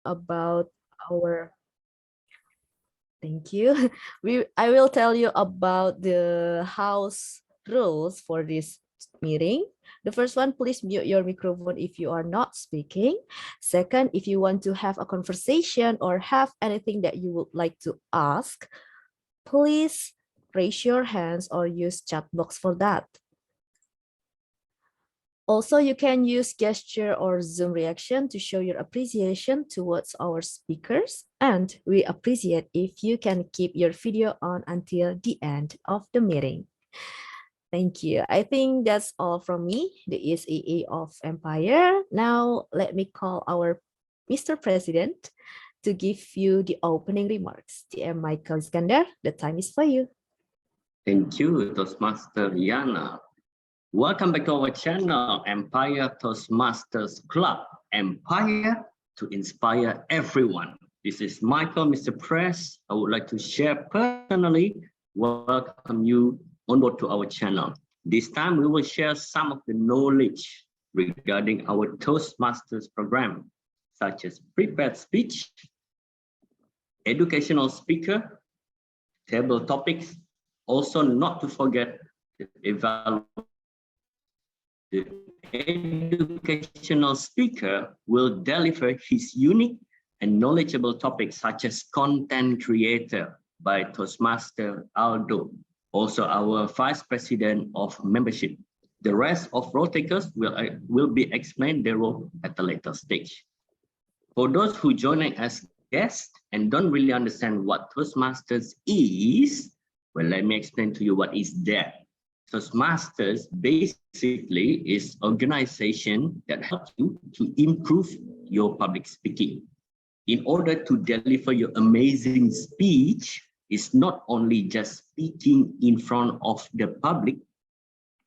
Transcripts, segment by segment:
about our thank you. I will tell you about the house rules for this meeting. The first one, please mute your microphone if you are not speaking. Second, if you want to have a conversation or have anything that you would like to ask, please raise your hands or use chat box for that. Also, you can use gesture or Zoom reaction to show your appreciation towards our speakers. And we appreciate if you can keep your video on until the end of the meeting. Thank you. I think that's all from me, the ESAA of Empire. Now, let me call our Mr. President to give you the opening remarks. DM Michael Iskandar, the time is for you. Thank you, Toastmaster Yana. Welcome back to our channel, Empire Toastmasters Club. Empire to inspire everyone. This is Michael, Mr. Press. I would like to share personally, welcome you on board to our channel. This time we will share some of the knowledge regarding our Toastmasters program, such as prepared speech, educational speaker, table topics, also not to forget the educational speaker will deliver his unique and knowledgeable topics such as content creator by Toastmaster Aldo, also our Vice President of Membership. The rest of role takers will be explained their role at a later stage. For those who joining as guests and don't really understand what Toastmasters is, well, let me explain to you what is that. Toastmasters basically is organization that helps you to improve your public speaking. In order to deliver your amazing speech, it's not only just speaking in front of the public.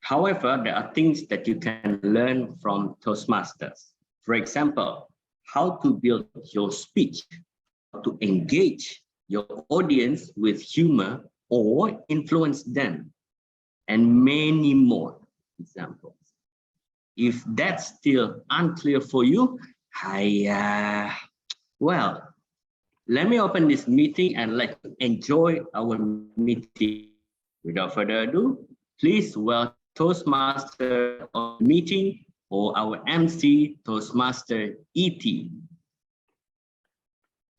However, there are things that you can learn from Toastmasters. For example, how to build your speech, how to engage your audience with humor or influence them, and many more examples. If that's still unclear for you, well, let me open this meeting and let's enjoy our meeting. Without further ado, please welcome Toastmaster of the meeting or our MC, Toastmaster ET.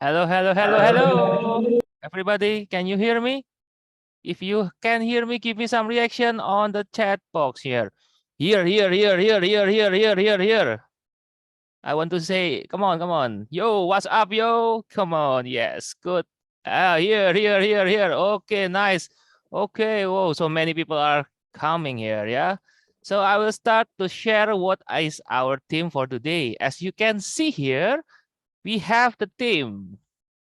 Hello. Everybody, can you hear me? If you can hear me, give me some reaction on the chat box here. Here. I want to say, come on. Yo, what's up, yo? Come on, yes, good. Here. Okay, nice. Okay, whoa, so many people are coming here, yeah? So I will start to share what is our theme for today. As you can see here, we have the theme.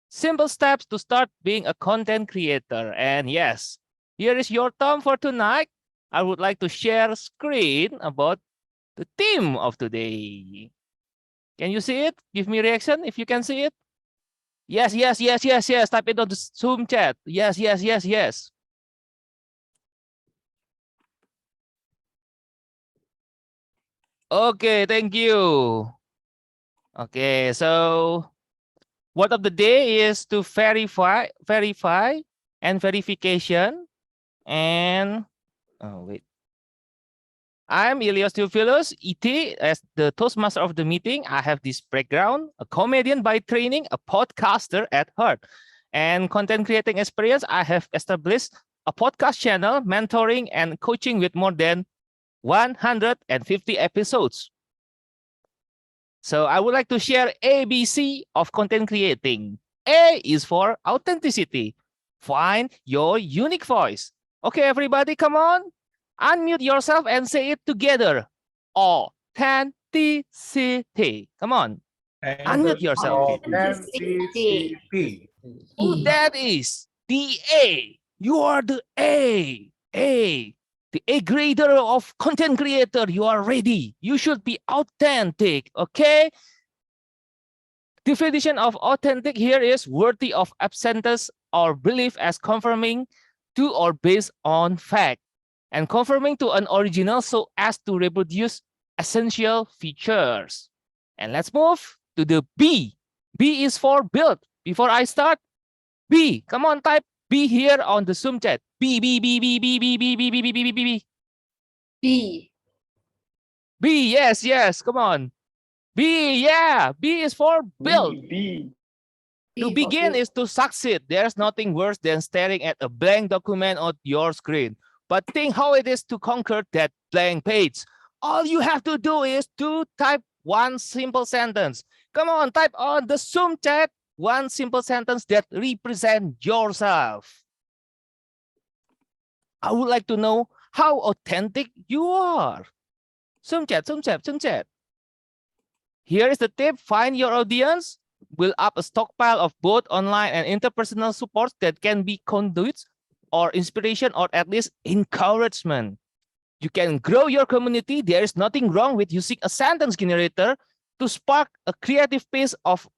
Simple steps to start being a content creator. And yes, here is your theme for tonight. I would like to share a screen about the theme of today. Can you see it? Give me reaction if you can see it. Yes. Type it on the Zoom chat. Yes. Okay, thank you. Okay, so word of the day is to verify and verification. And wait. I'm Ilios Theophilus, ET, as the Toastmaster of the meeting. I have this background, a comedian by training, a podcaster at heart, and content creating experience. I have established a podcast channel, mentoring and coaching with more than 150 episodes. So I would like to share ABC of content creating. A is for authenticity. Find your unique voice. Okay, everybody, come on. Unmute yourself and say it together. Authenticity. Come on. Unmute yourself. Authenticity. Oh, that is the A. You are the A. The A grader of content creator. You are ready. You should be authentic. Okay. Definition of authentic here is worthy of acceptance or belief as confirming to or based on fact, and conforming to an original so as to reproduce essential features. And let's move to the B. B is for build. Before I start, B. Come on, type B here on the Zoom chat. B, B, B, B, B, B, B, B, B, B, B, B, B, B. B. B, yes, yes. Come on. B, yeah. B is for build. B. To begin is to succeed. There's nothing worse than staring at a blank document on your screen. But think how it is to conquer that blank page. All you have to do is to type one simple sentence. Come on, type on the Zoom chat one simple sentence that represents yourself. I would like to know how authentic you are. Zoom chat, Zoom chat, Zoom chat. Here is the tip. Find your audience. Build up a stockpile of both online and interpersonal supports that can be conduits or inspiration or at least encouragement. You can grow your community. There is nothing wrong with using a sentence generator to spark a creative piece of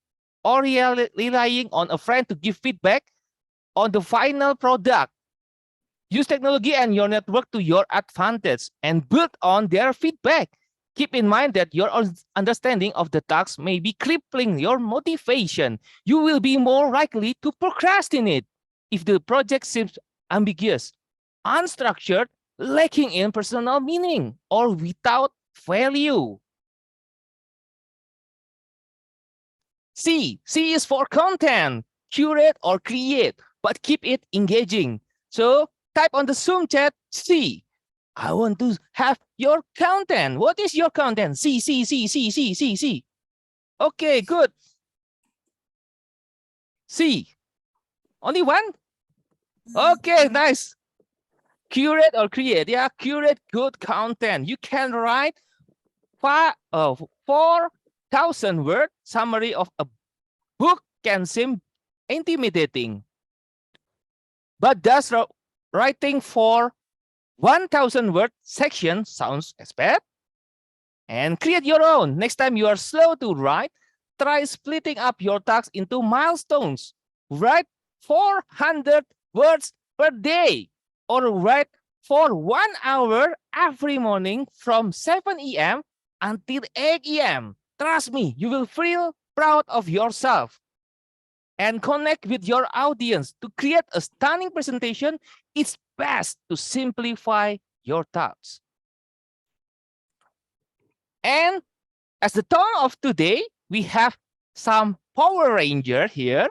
or relying on a friend to give feedback on the final product. Use technology and your network to your advantage and build on their feedback. Keep in mind that your understanding of the task may be crippling your motivation. You will be more likely to procrastinate if the project seems ambiguous, unstructured, lacking in personal meaning, or without value. C is for content. Curate or create, but keep it engaging. So type on the Zoom chat C. I want to have your content. What is your content? C. Okay, good. C. Only one? Okay, nice. Curate or create. Yeah, curate good content. You can write 4,000 word summary of a book can seem intimidating. But does writing for 1,000 word section sounds as bad? And create your own. Next time you are slow to write, try splitting up your tasks into milestones. Write 400 words per day or write for 1 hour every morning from 7 a.m. until 8 a.m. Trust me, you will feel proud of yourself. And connect with your audience. To create a stunning presentation, it's best to simplify your thoughts. And as the tone of today, we have some Power Ranger here.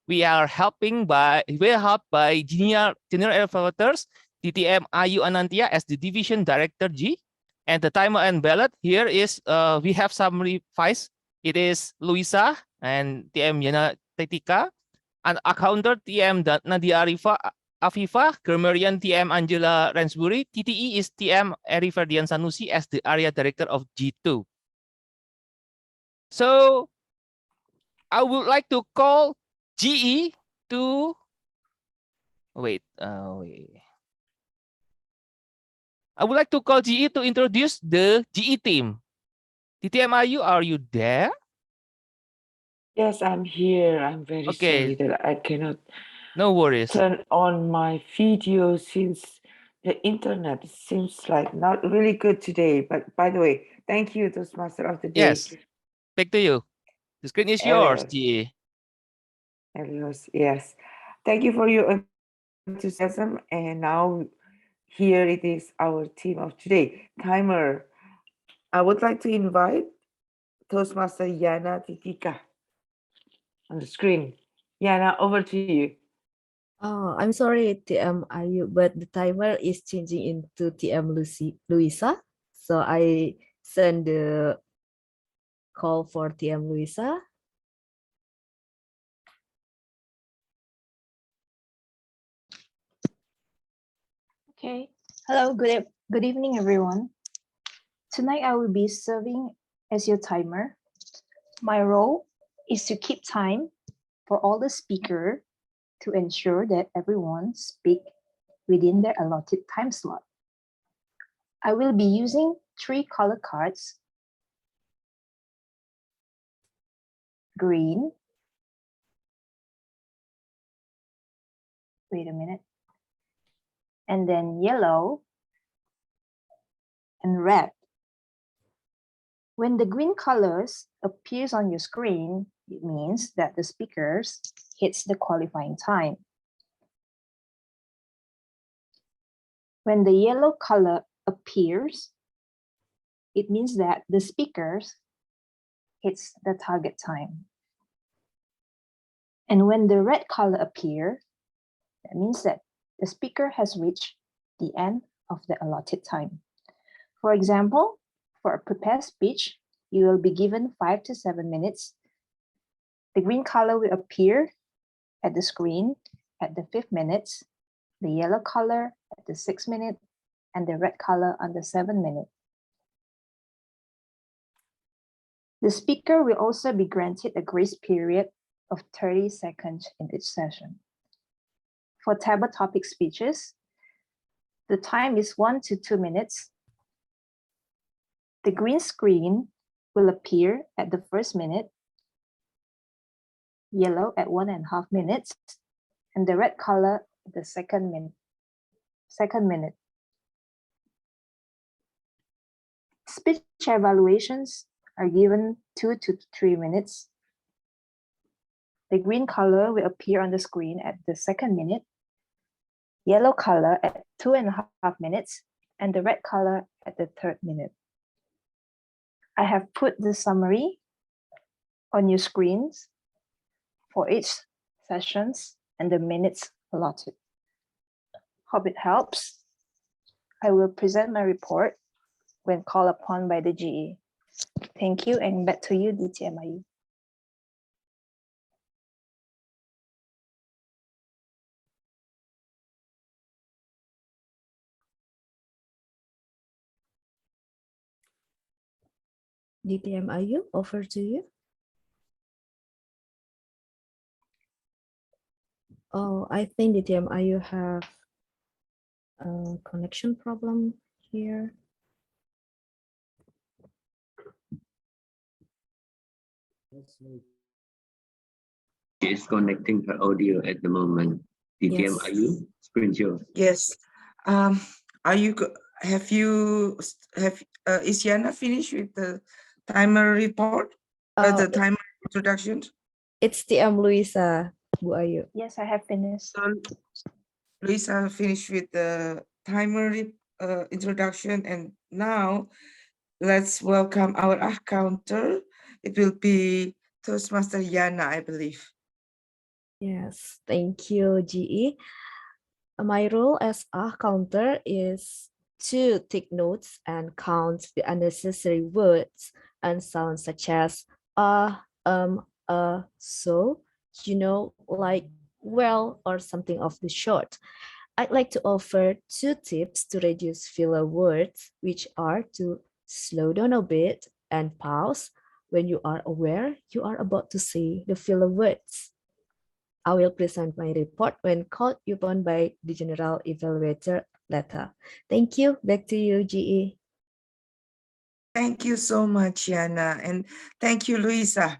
We are helped by General Evaluators, TTM Ayu Anantia as the Division Director G. And the timer and ballot here is, we have some revised. It is Luisa and TM Yana Tetika, and accountant TM Nadia Afifa, grammarian TM Angela Ransbury, TTE is TM Eri Ferdian Sanusi as the area director of G2. So I would like to call GE to wait. I would like to call GE to introduce the GE team. TTMIU, are you there? Yes, I'm here. I'm very sorry that I cannot No worries. turn on my video since the internet seems like not really good today. But by the way, thank you, Toastmaster of the Day. Yes, back to you. The screen is yours, GE. Yes. Thank you for your enthusiasm. And now here it is, our team of today. Timer. I would like to invite Toastmaster Yana Titika on the screen. Yana, over to you. Oh, I'm sorry, TM Ayu, but the timer is changing into TM Luisa. So I send the call for TM Luisa. Okay. Hello, good evening, everyone. Tonight I will be serving as your timer. My role is to keep time for all the speakers to ensure that everyone speaks within their allotted time slot. I will be using 3 color cards: green, wait a minute, and then yellow and red. When the green colors appears on your screen, it means that the speakers hits the qualifying time. When the yellow color appears, it means that the speakers hits the target time. And when the red color appears, that means that the speaker has reached the end of the allotted time. For example, for a prepared speech, you will be given 5 to 7 minutes. The green color will appear at the screen at the 5th minute, the yellow color at the 6th minute, and the red color on the 7th minute. The speaker will also be granted a grace period of 30 seconds in each session. For table topic speeches, the time is 1 to 2 minutes. The green screen will appear at the 1st minute, yellow at 1.5 minutes, and the red color at the 2nd minute. Speech evaluations are given 2 to 3 minutes. The green color will appear on the screen at the 2nd minute, yellow color at 2.5 minutes, and the red color at the 3rd minute. I have put the summary on your screens for each sessions and the minutes allotted. Hope it helps. I will present my report when called upon by the GE. Thank you, and back to you, DTMIU. DTMIU, over to you. Oh, I think DTMIU have a connection problem here. She is connecting her audio at the moment. DTM, Yes. are you? Screen share. Yes. Are you? Is Yana finished with the timer report? The timer introduction? It's TM Luisa, Bu Ayu. Yes, I have finished. So, Luisa finished with the timer introduction, and now let's welcome our counter. It will be Toastmaster Yana, I believe. Yes, thank you, GE. My role as a counter is to take notes and count the unnecessary words and sounds such as so, you know, like well or something of the sort. I'd like to offer 2 tips to reduce filler words, which are to slow down a bit and pause when you are aware you are about to say the filler words. I will present my report when called upon by the General Evaluator later. Thank you. Back to you, GE. Thank you so much, Yana, and thank you, Luisa,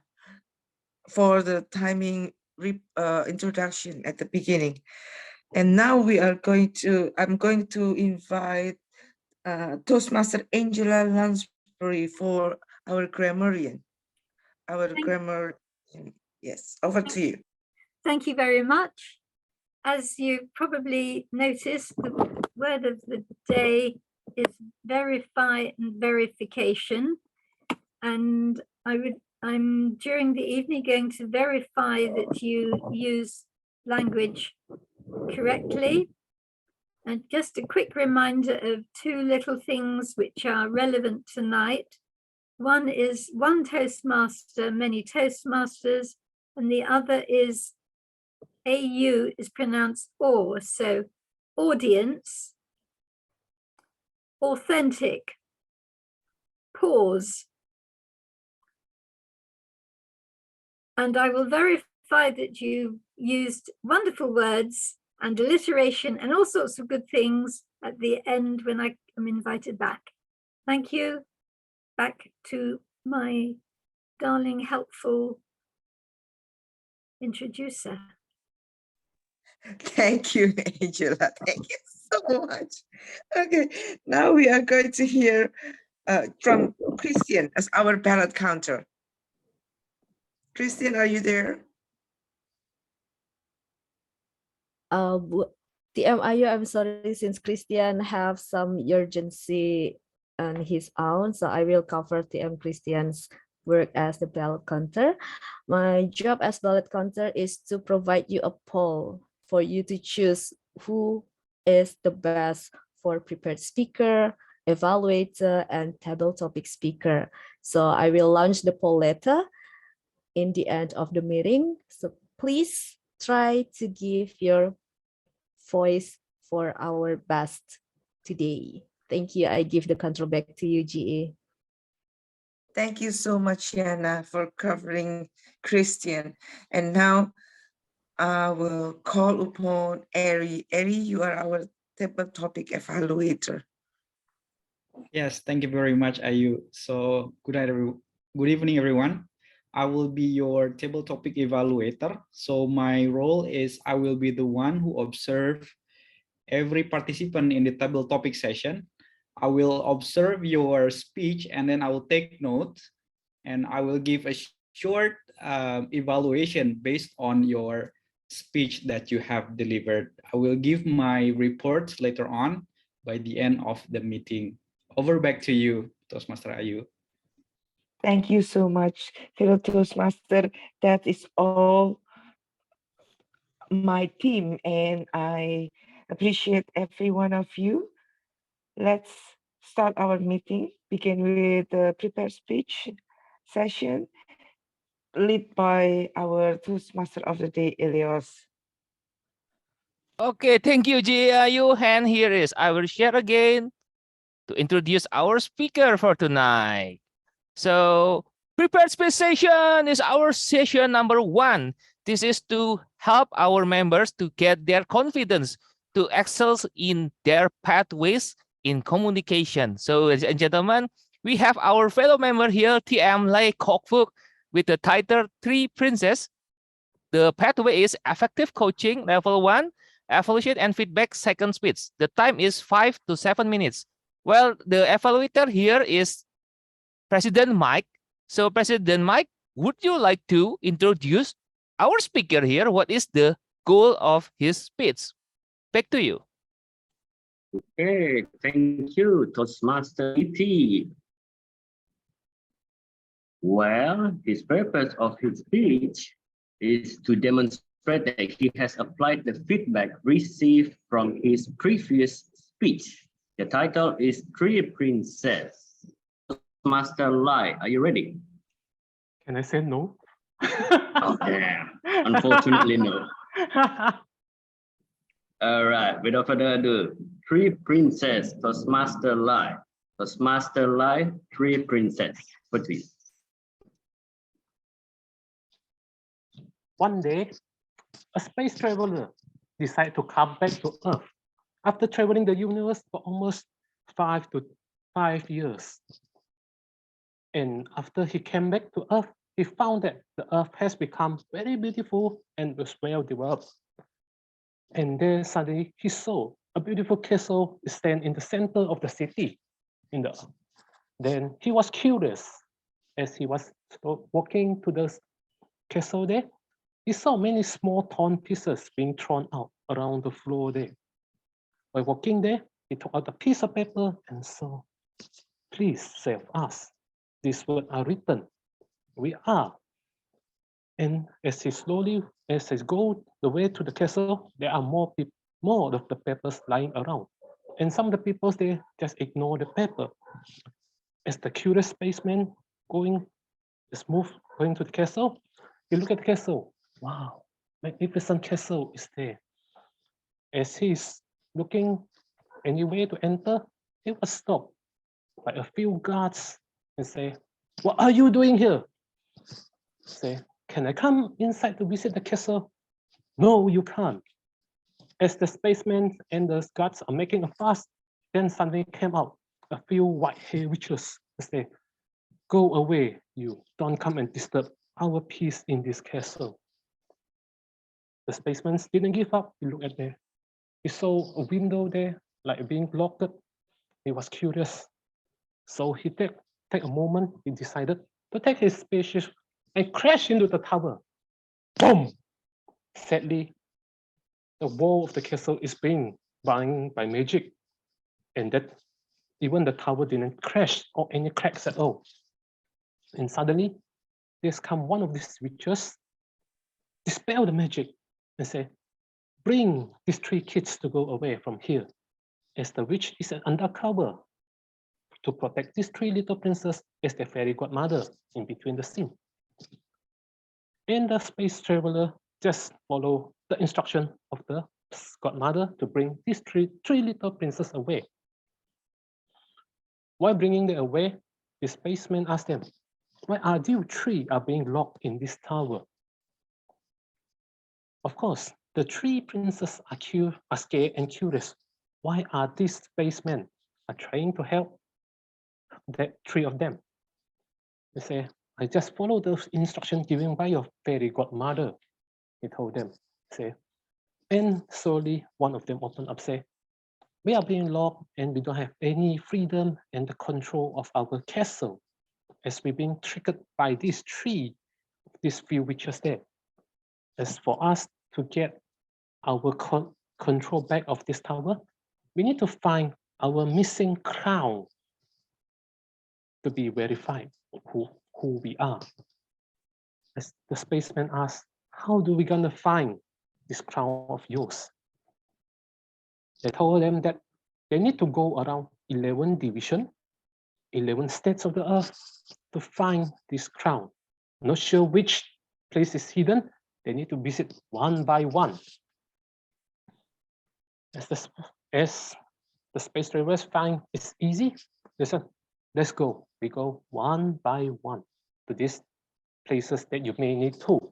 for the timing introduction at the beginning. And now I'm going to invite Toastmaster Angela Lansbury for our grammarian. Yes, over to you. Thank you very much. As you probably noticed, the word of the day is verify and verification. And I'm during the evening going to verify that you use language correctly. And just a quick reminder of 2 little things which are relevant tonight. One is one Toastmaster, many Toastmasters, and the other is AU is pronounced or, so audience, authentic, pause. And I will verify that you used wonderful words and alliteration and all sorts of good things at the end when I am invited back. Thank you. Back to my darling, helpful introducer. Thank you, Angela. Thank you so much. Okay, now we are going to hear from Christian as our ballot counter. Christian, are you there? TMIU, I'm sorry, since Christian have some urgency on his own, so I will cover TM Christian's work as the ballot counter. My job as ballot counter is to provide you a poll for you to choose who is the best for prepared speaker, evaluator, and table topic speaker. So I will launch the poll later in the end of the meeting. So please try to give your voice for our best today. Thank you. I give the control back to you, GA. Thank you so much, Yana, for covering Christian. And now I will call upon Ari. Ari, you are our table topic evaluator. Yes, thank you very much, Ayu. So good evening, everyone. I will be your table topic evaluator. So my role is I will be the one who observe every participant in the table topic session. I will observe your speech and then I will take notes and I will give a short evaluation based on your speech that you have delivered. I will give my report later on by the end of the meeting. Over back to you, Toastmaster Ayu. Thank you so much, fellow Toastmaster. That is all my team, and I appreciate every one of you. Let's start our meeting. Begin with the prepared speech session, led by our Toastmaster of the day, Elios. Okay, thank you, GAU. And here is, I will share again to introduce our speaker for tonight. So, prepared speech session is our session number 1. This is to help our members to get their confidence to excel in their pathways in communication. So, ladies and gentlemen, we have our fellow member here, TM Lei Kok Fook, with the title 3 Princess. The pathway is effective coaching, level 1, evaluation and feedback, second speech. The time is 5 to 7 minutes. Well, the evaluator here is President Mike. So President Mike, would you like to introduce our speaker here? What is the goal of his speech? Back to you. Okay, thank you, Toastmaster ET. Well, his purpose of his speech is to demonstrate that he has applied the feedback received from his previous speech. The title is Three Princess. Master Lai, are you ready? Can I say no? Oh, damn. Unfortunately, no. All right, without further ado, Three Princess, Toastmaster Lai. Toastmaster Lai, Three Princess. Please. One day, a space traveler decided to come back to Earth after traveling the universe for almost 5 years. And after he came back to Earth, he found that the Earth has become very beautiful and was well developed. And then suddenly he saw a beautiful castle stand in the center of the city. Then he was curious. As he was walking to the castle there, he saw many small torn pieces being thrown out around the floor there. While walking there, he took out a piece of paper and saw, "Please save us." These words are written. We are. And as he go the way to the castle, there are more of the papers lying around. And some of the people, they just ignore the paper. As the curious spaceman going to the castle, he look at the castle. Wow, magnificent castle is there. As he's looking anywhere to enter, he was stopped by a few guards and say, "What are you doing here?" Say, "Can I come inside to visit the castle?" "No, you can't." As the spaceman and the guards are making a fuss, then suddenly came out a few white-haired witches and say, "Go away, you. Don't come and disturb our peace in this castle." The spaceman didn't give up. He looked at there. He saw a window there, like being blocked. He was curious. So he take a moment, he decided to take his and crashed into the tower. Boom! Sadly, the wall of the castle is being bound by magic, and that even the tower didn't crash or any cracks at all. And suddenly, there's come one of these witches, dispel the magic, and say, bring these 3 kids to go away from here, as the witch is an undercover to protect these 3 little princes as their fairy godmother in between the scene. And the space traveler just follow the instruction of the godmother to bring these three little princes away. While bringing them away, the spaceman asked them, why are you 3 are being locked in this tower? Of course, the 3 princes are scared and curious. Why are these spacemen are trying to help the 3 of them? They say, I just follow those instructions given by your fairy godmother, he told them. Say, and slowly one of them opened up, say, we are being locked and we don't have any freedom and the control of our castle, as we've been triggered by these few witches there. As for us to get our control back of this tower, we need to find our missing crown to be verified who we are. As the spaceman asked, how do we gonna find this crown of yours? They told them that they need to go around 11 divisions, 11 states of the earth to find this crown. Not sure which place is hidden. They need to visit one by one. As the space travelers find it's easy, they said, let's go. We go one by one to these places that you may need to.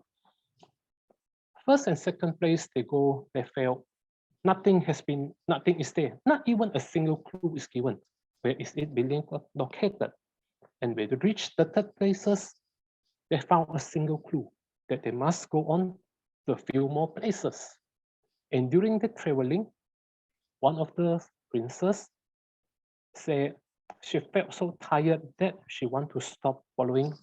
First and second place they go, they fail. Nothing is there. Not even a single clue is given. Where is it being located? And when they reach the third places, they found a single clue that they must go on to a few more places. And during the traveling, one of the princes said she felt so tired that she wanted to stop following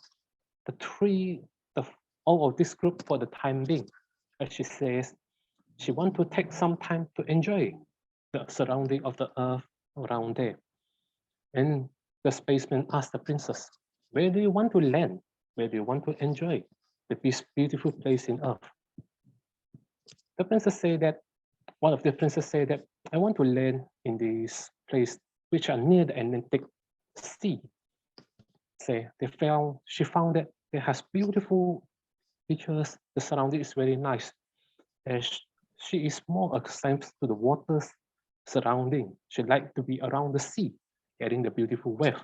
all of this group for the time being. As she says, she wants to take some time to enjoy the surrounding of the earth around there. And the spaceman asked the princess, where do you want to land? Where do you want to enjoy this beautiful place in earth? The princess said that, one of the princesses said that, I want to land in this place which are near the Atlantic Sea. She found that it has beautiful features, the surrounding is very nice. And she is more accustomed to the waters surrounding. She likes to be around the sea, getting the beautiful wave.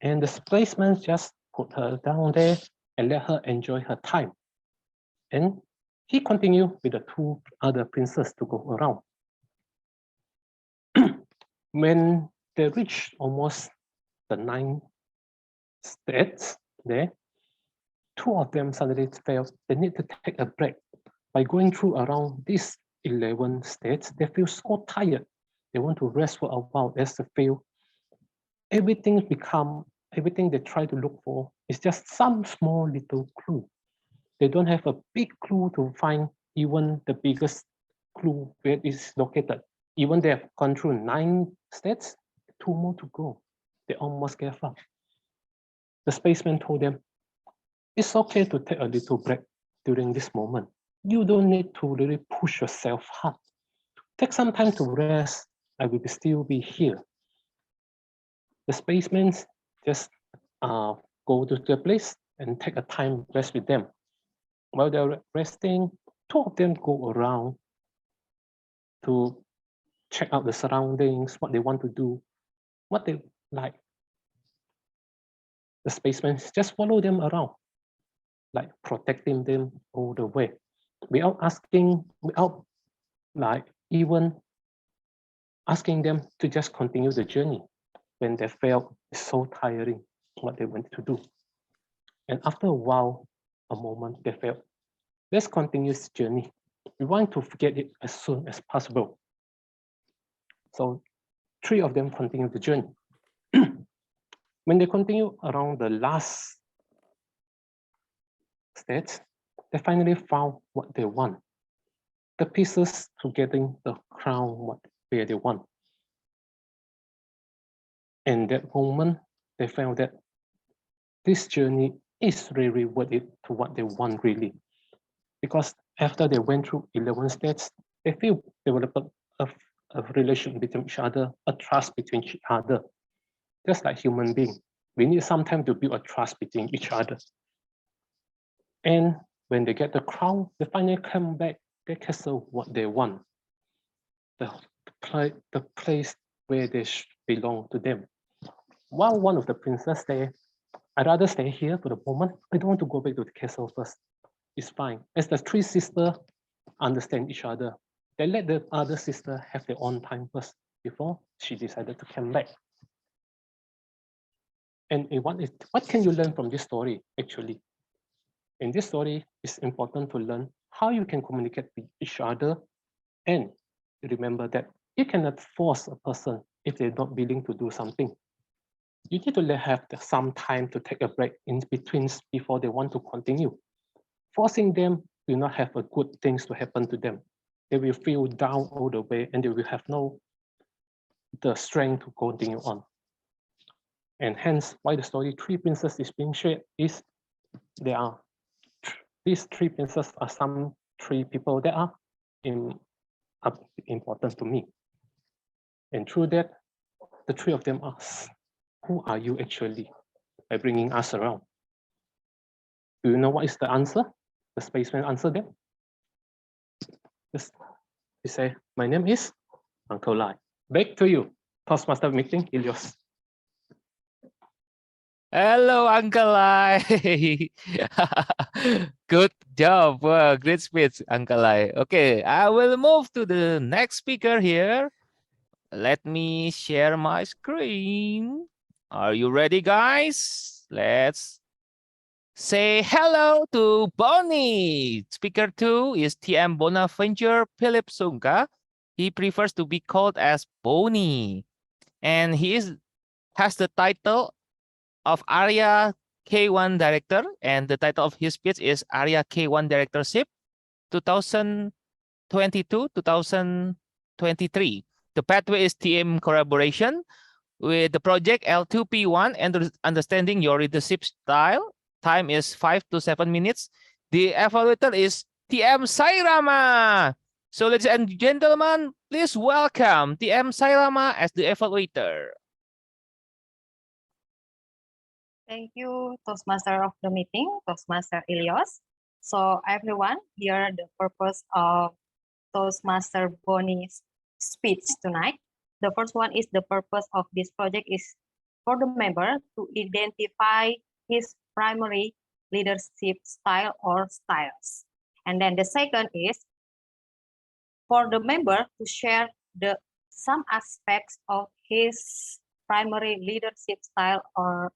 And the spaceman just put her down there and let her enjoy her time. And he continued with the 2 other princes to go around. When they reached almost the 9 states there, 2 of them suddenly felt they need to take a break. By going through around these 11 states, they feel so tired. They want to rest for a while as they feel everything they try to look for is just some small little clue. They don't have a big clue to find even the biggest clue where it is located. Even they have gone through 9 states, 2 more to go. They almost gave up. The spaceman told them, it's okay to take a little break during this moment. You don't need to really push yourself hard. Take some time to rest. I will still be here. The spacemen just go to the place and take a time rest with them. While they're resting, 2 of them go around to check out the surroundings, what they want to do, what they like. The spacemen just follow them around, like protecting them all the way, without even asking them to just continue the journey when they felt it's so tiring what they went to do. And after a while, a moment, they felt, let's continue this journey. We want to forget it as soon as possible. So 3 of them continue the journey. When they continue around the last stage, they finally found what they want. The pieces to getting the crown where they want. And that moment, they found that this journey is really worth it to what they want really. Because after they went through 11 stages, they feel developed a relation between each other, a trust between each other. Just like human beings, we need some time to build a trust between each other. And when they get the crown, they finally come back, they castle what they want. The place where they belong to them. While one of the princess say, I'd rather stay here for the moment. I don't want to go back to the castle first. It's fine. As the three sisters understand each other, they let the other sister have their own time first before she decided to come back. And what can you learn from this story, actually? In this story, it's important to learn how you can communicate with each other, and remember that you cannot force a person if they're not willing to do something. You need to have some time to take a break in between before they want to continue. Forcing them will not have a good things to happen to them. They will feel down all the way and they will have the strength to continue on. And hence why the story Three Princes is being shared is these three princes are some three people that are important to me. And through that, the three of them ask, who are you actually? By bringing us around. Do you know what is the answer? The spaceman answered them. He said, my name is Uncle Lai. Back to you, Toastmaster meeting, Ilios. Hello, Uncle Lai. Good job. Great speech, Uncle Lai. Okay, I will move to the next speaker here. Let me share my screen. Are you ready, guys? Let's say hello to Bonnie. Speaker 2 is TM Bonaventure Philip Sungka. He prefers to be called as Bonnie. And he has the title of Area K1 Director. And the title of his speech is Area K1 Directorship 2022-2023. The pathway is TM collaboration with the project L2P1 and understanding your leadership style. Time is 5 to 7 minutes. The evaluator is TM Sairama. So ladies and gentlemen, please welcome TM Sairama as the evaluator. Thank you, Toastmaster of the meeting, Toastmaster Ilios. So everyone, here the purpose of Toastmaster Bonnie's speech tonight. The first one is the purpose of this project is for the member to identify his primary leadership style or styles. And then the second is for the member to share some aspects of his primary leadership style or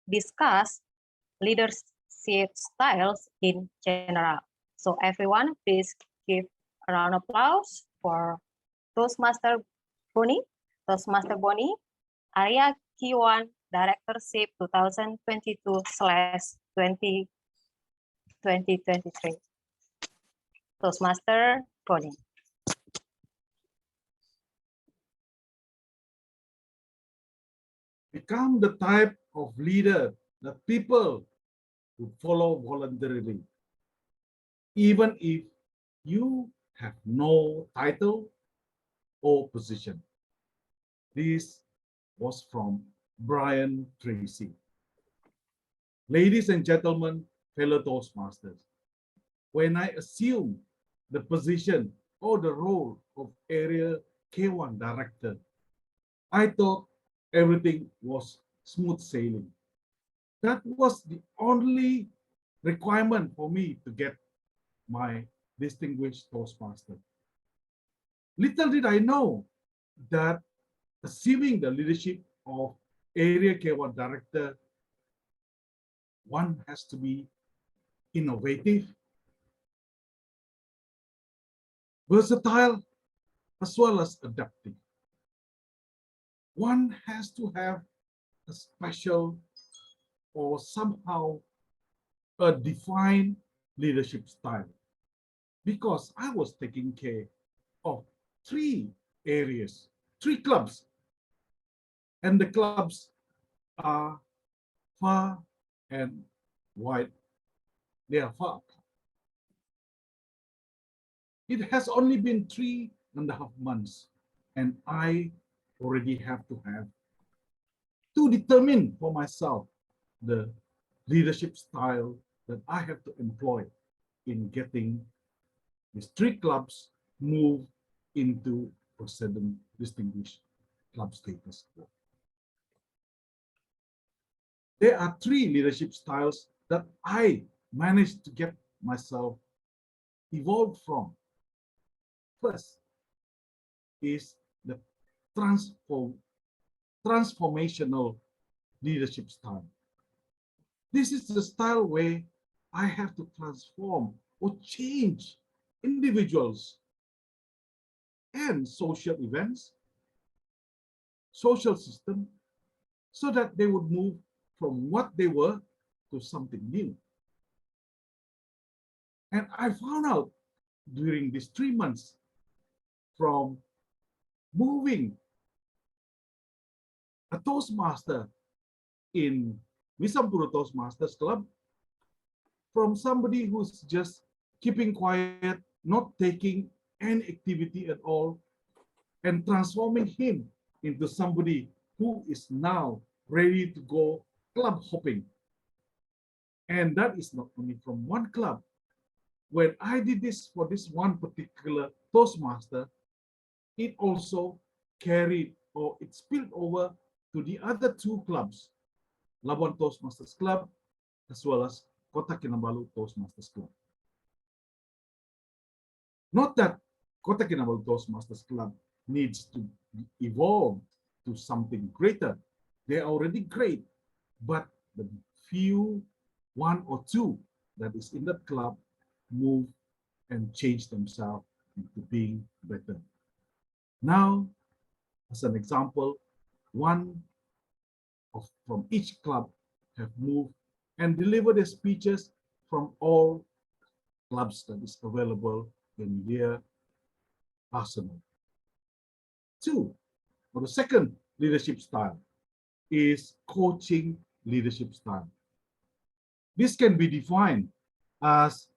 discuss leadership styles in general. So everyone, please give a round of applause for Toastmaster Bonnie. Toastmaster Bonnie, Area K1 Directorship 2022/2023. Toastmaster Bonnie. Become the type of leader that people would follow voluntarily, even if you have no title or position. This was from Brian Tracy. Ladies and gentlemen, fellow Toastmasters, when I assumed the position or the role of Area K1 Director, I thought everything was smooth sailing. That was the only requirement for me to get my distinguished Toastmaster. Little did I know that assuming the leadership of Area K1 Director, one has to be innovative, versatile, as well as adaptive. One has to have a special or somehow a defined leadership style because I was taking care of 3 areas, 3 clubs, and the clubs are far and wide. They are far apart. It has only been 3.5 months, and I already have to determine for myself the leadership style that I have to employ in getting these 3 clubs moved into President Distinguished Club status. There are 3 leadership styles that I managed to get myself evolved from. First is the transformational leadership style. This is the style where I have to transform or change individuals and social events, social system, so that they would move from what they were to something new. And I found out during these 3 months from moving a Toastmaster in Wisampuru Toastmasters Club from somebody who's just keeping quiet, not taking any activity at all, and transforming him into somebody who is now ready to go club hopping. And that is not only from one club. When I did this for this one particular Toastmaster, it also carried or it spilled over to the other 2 clubs, Labuan Toastmasters Club, as well as Kota Kinabalu Toastmasters Club. Not that Kota Kinabalu Toastmasters Club needs to evolve to something greater. They're already great, but the few, 1 or 2 that is in that club move and change themselves into being better. Now, as an example, 1 from each club have moved and delivered their speeches from all clubs that is available in their arsenal. 2, or the second leadership style is coaching leadership style. This can be defined as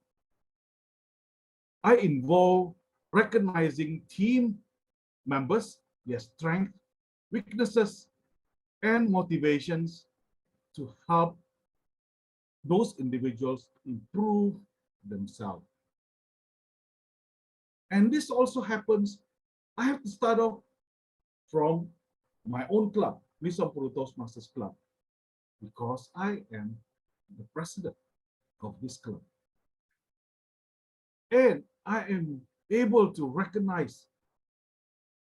I involve recognizing team members, their strengths, weaknesses, and motivations to help those individuals improve themselves. And this also happens, I have to start off from my own club, Wisampuru Toastmasters Club, because I am the president of this club. And I am able to recognize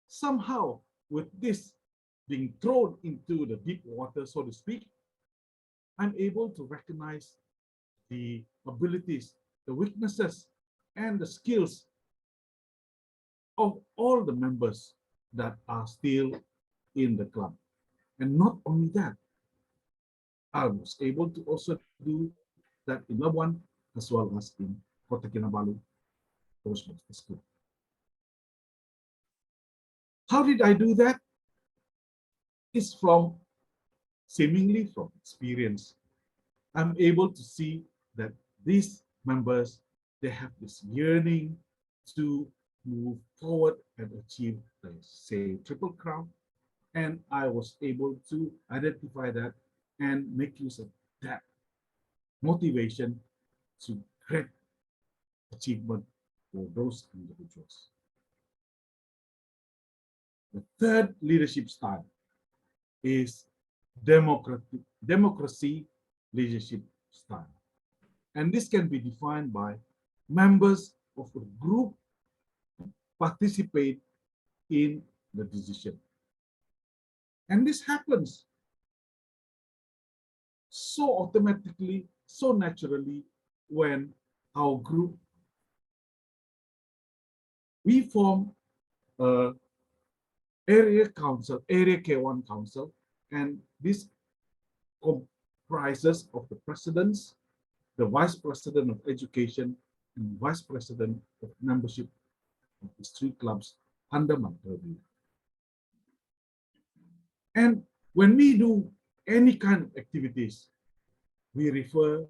somehow with this being thrown into the deep water, so to speak, I'm able to recognize the abilities, the weaknesses, and the skills of all the members that are still in the club. And not only that, I was able to also do that in Labuan as well as in Kota Kinabalu Toastmasters Club. How did I do that? It's seemingly from experience. I'm able to see that these members, they have this yearning to move forward and achieve, say, Triple Crown. And I was able to identify that and make use of that motivation to great achievement for those individuals. The third leadership style is democracy leadership style. And this can be defined by members of a group participate in the decision. And this happens so automatically, so naturally when our group, we form a area council, area K1 council, and this comprises of the presidents, the Vice President of Education and Vice President of Membership of these 3 clubs under my purview. And when we do any kind of activities, we refer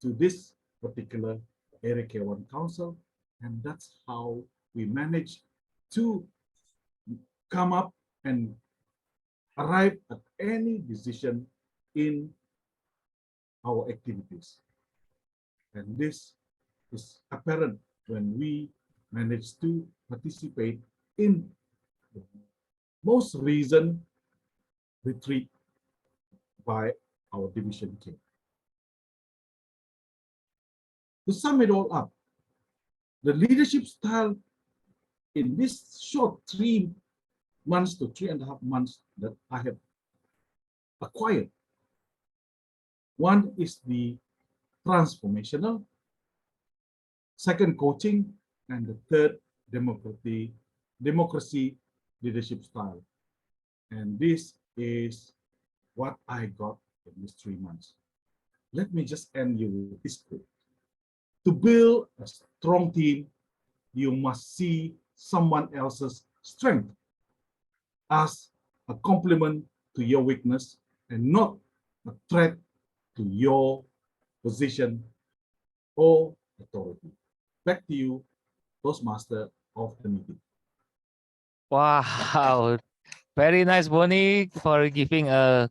to this particular Area K1 Council, and that's how we manage to come up and arrive at any decision in our activities. And this is apparent when we manage to participate in the most recent retreat by our Division K. To sum it all up, the leadership style in this short 3 months to 3.5 months that I have acquired. One is the transformational, second coaching, and the third democracy leadership style. And this is what I got in these 3 months. Let me just end you with this quote. To build a strong team, you must see someone else's strength as a complement to your weakness and not a threat to your position or authority. Back to you, Toastmaster of the meeting. Wow, very nice, Bonnie, for giving a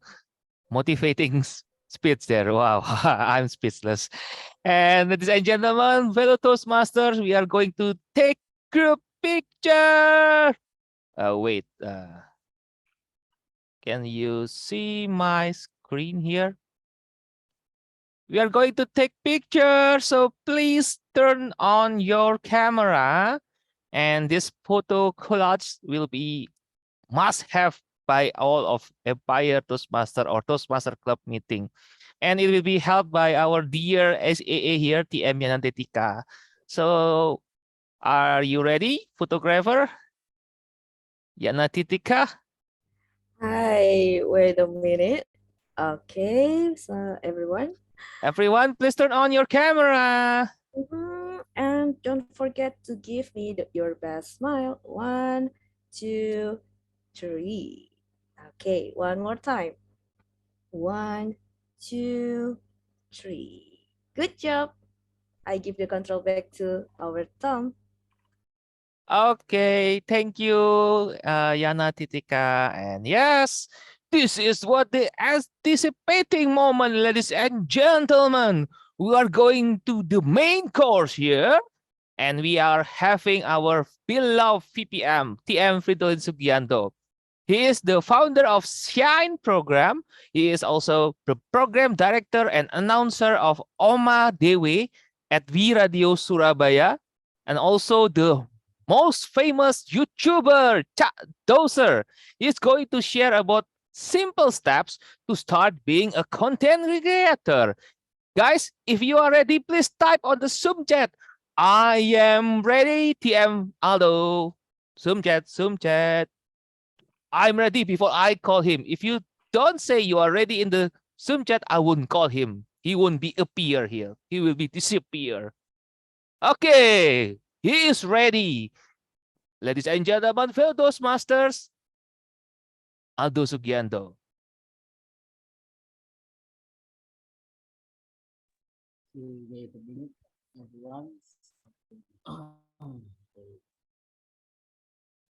motivating speech there. Wow, I'm speechless. And ladies and gentlemen, fellow Toastmasters, we are going to take group picture. Wait, can you see my screen here? We are going to take pictures, so please turn on your camera. And this photo collage will be must have by all of Empire Toastmaster or Toastmaster Club meeting. And it will be held by our dear SAA here, TM Yanantetika. So are you ready, photographer? Yanantetika? Hi, wait a minute. Okay, so Everyone, please turn on your camera. And don't forget to give me your best smile. 1, 2, 3. Okay, one more time. 1, 2, 3. Good job. I give the control back to our Tom. Okay, thank you, Yanantetika. And yes, this is what the anticipating moment, ladies and gentlemen. We are going to the main course here, and we are having our beloved VPM, TM Fridolin Sugiando. He is the founder of SHYNE program. He is also the program director and announcer of Oma Dewe at V Radio Surabaya, and also the most famous YouTuber, Cak Doser. He's going to share about simple steps to start being a content creator. Guys, if you are ready, please type on the Zoom chat. I am ready, TM Aldo. Zoom chat. I'm ready before I call him. If you don't say you are ready in the Zoom chat, I wouldn't call him. He won't be appear here. He will be disappear. Okay, he is ready. Ladies and gentlemen, fellow Toastmasters, Aldo Sugiando. Wait a minute, everyone.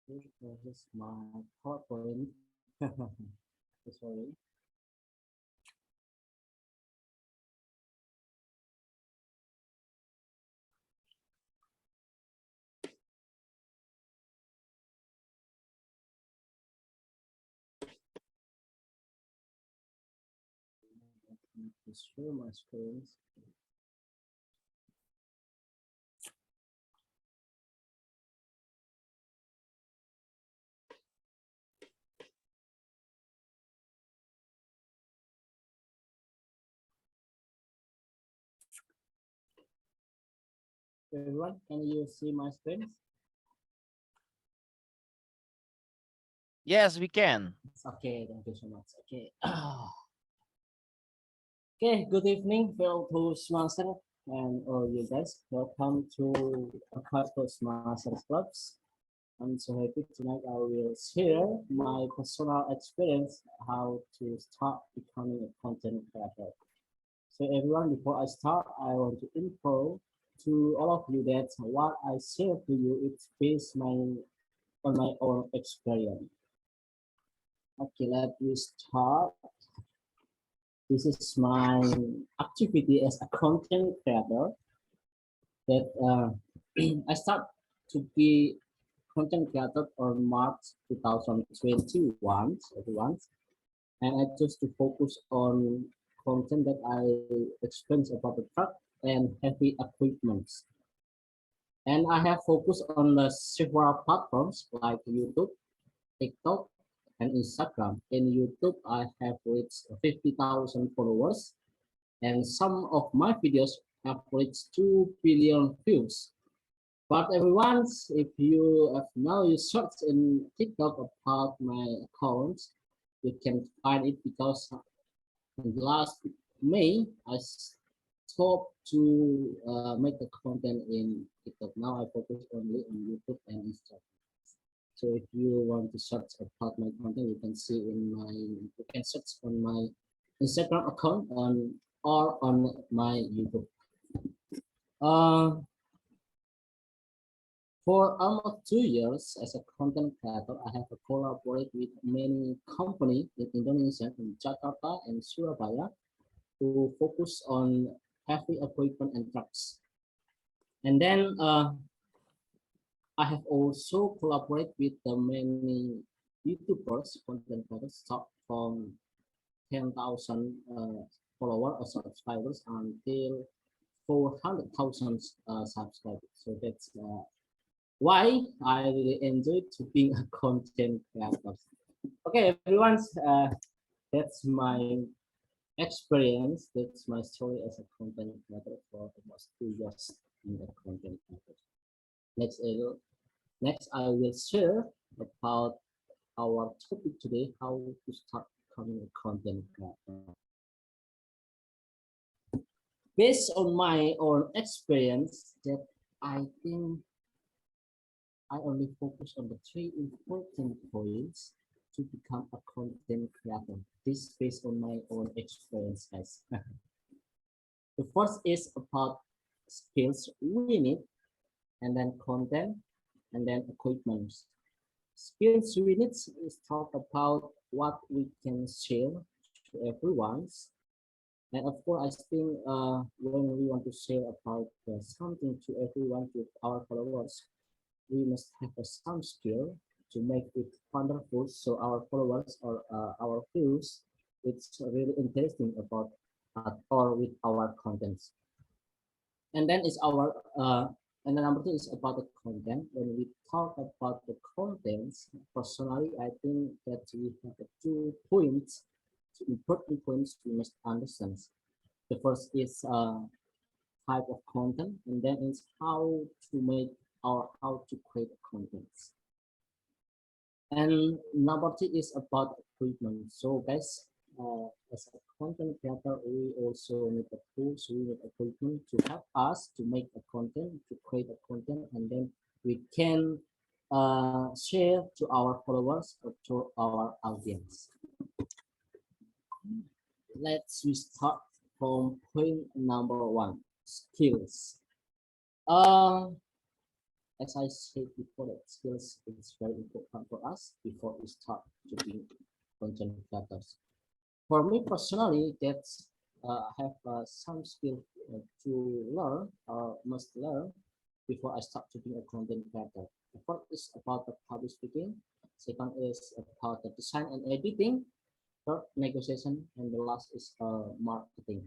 This is my PowerPoint. Sorry. Share my screen. Everyone, can you see my screen? Yes, we can. Okay, thank you so much. Okay. Okay, good evening, fellow Toastmasters. and all you guys. Welcome to Empire Toastmasters Clubs. I'm so happy tonight I will share my personal experience how to start becoming a content creator. So everyone, before I start, I want to info to all of you that what I share to you is based on my own experience. Okay, let me start. This is my activity as a content creator that I start to be content creator on March 2021, everyone. And I chose to focus on content that I experience about the truck and heavy equipment. And I have focused on the several platforms like YouTube, TikTok, and Instagram. In YouTube, I have reached 50,000 followers, and some of my videos have reached 2 billion views. But everyone, if you have now you search in TikTok about my account, you can find it because in last May I stopped to make the content in TikTok. Now I focus only on YouTube and Instagram. So if you want to search about my content, you can see you can search on my Instagram account or on my YouTube. For almost 2 years as a content creator, I have collaborated with many companies in Indonesia, in Jakarta and Surabaya, to focus on heavy equipment and trucks. And then I have also collaborated with many YouTubers, content creators, start from 10,000 followers or subscribers until 400,000 subscribers. So that's why I really enjoy to being a content creator. Okay, everyone, that's my experience. That's my story as a content creator for almost 2 years in the content creator. Next, I will share about our topic today: how to start becoming a content creator. Based on my own experience, that I think I only focus on the 3 important points to become a content creator. This based on my own experience, guys. The first is about skills we need, and then content, and then equipment. Skills we need is talk about what we can share to everyone. And of course, I think when we want to share about something to everyone, to our followers, we must have some skill to make it wonderful, so our followers or our views, it's really interesting about or with our contents. And then it's our and the number 2 is about the content. When we talk about the contents, personally, I think that we have 2 points, 2 important points we must understand. The first is type of content, and then is how to make or how to create contents. And number 3 is about equipment. So guys, as a content creator, we also need the tools, we need equipment to help us to make a content, to create a content, and then we can share to our followers or to our audience. Let's start from point number 1, skills. As I said before, that skills is very important for us before we start to be content creators. For me personally, that's I have some skill to learn or must learn before I start to be a content creator. The first is about the public speaking. Second is about the design and editing. Third, negotiation, and the last is marketing.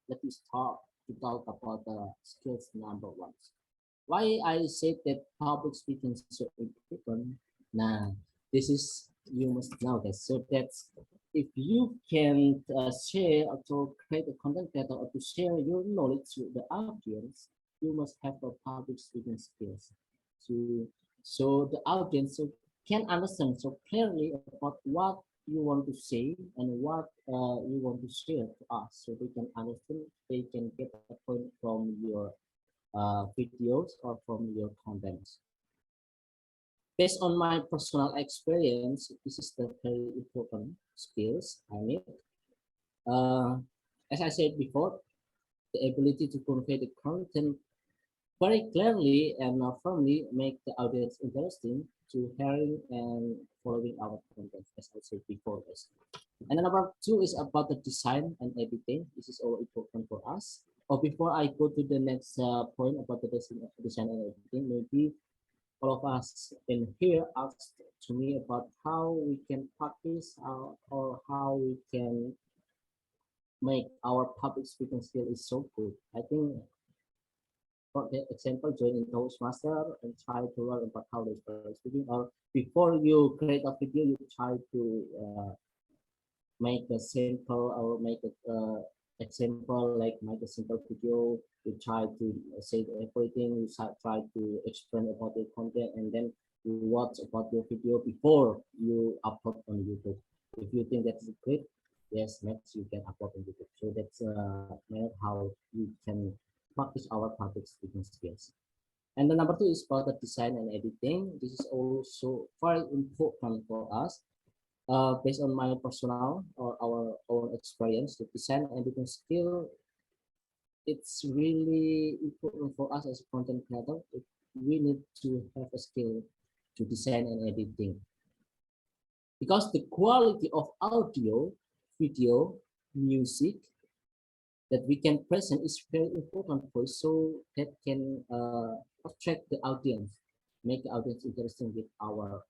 Let me start to talk about the skills number 1. Why I said that public speaking is so important? Now, this is you must know this. So that's if you can share or to create a content creator or to share your knowledge with the audience, you must have a public speaking skills. So the audience can understand so clearly about what you want to say and what you want to share to us, so they can understand, they can get a point from your videos or from your contents. Based on my personal experience, this is the very important skills I need. As I said before, the ability to convey the content very clearly and firmly make the audience interesting to hearing and following our content, as I said before. And then number two is about the design and editing. This is all important for us. Or before I go to the next point about the design and editing, maybe all of us in here asked to me about how we can practice or how we can make our public speaking skill is so good. I think, for the example, join in Toastmaster and try to learn about how they start speaking, or before you create a video, you try to make a simple or make a example, like make a simple video. You try to say everything, you try to explain about the content, and then you watch about your video before you upload on YouTube. If you think that's great, yes, next you can upload on YouTube. So that's how we can practice our public speaking skills. And the number two is about the design and editing. This is also very important for us. Based on my personal or our own experience, the design and editing skill, it's really important for us as a content creator. We need to have a skill to design and editing, because the quality of audio, video, music that we can present is very important for us, so that can attract the audience, make the audience interested with our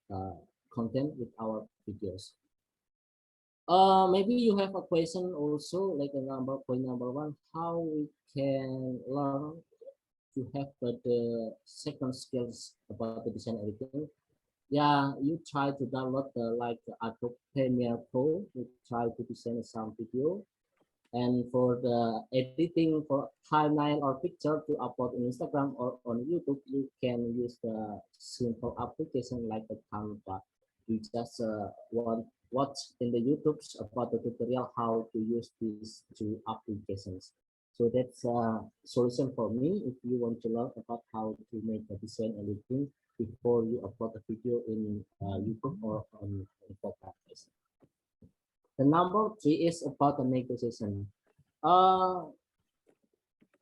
content, with our videos. Maybe you have a question also, like point number one, how we can learn to have the second skills about the design editing. Yeah, you try to download like Adobe Premiere Pro, you try to design some video, and for the editing for timeline or picture to upload on Instagram or on YouTube, you can use the simple application like the Canva. You just watch in the YouTube about the tutorial how to use these two applications. So that's a solution for me if you want to learn about how to make a design editing before you upload a video in YouTube or on podcast. The number three is about the negotiation.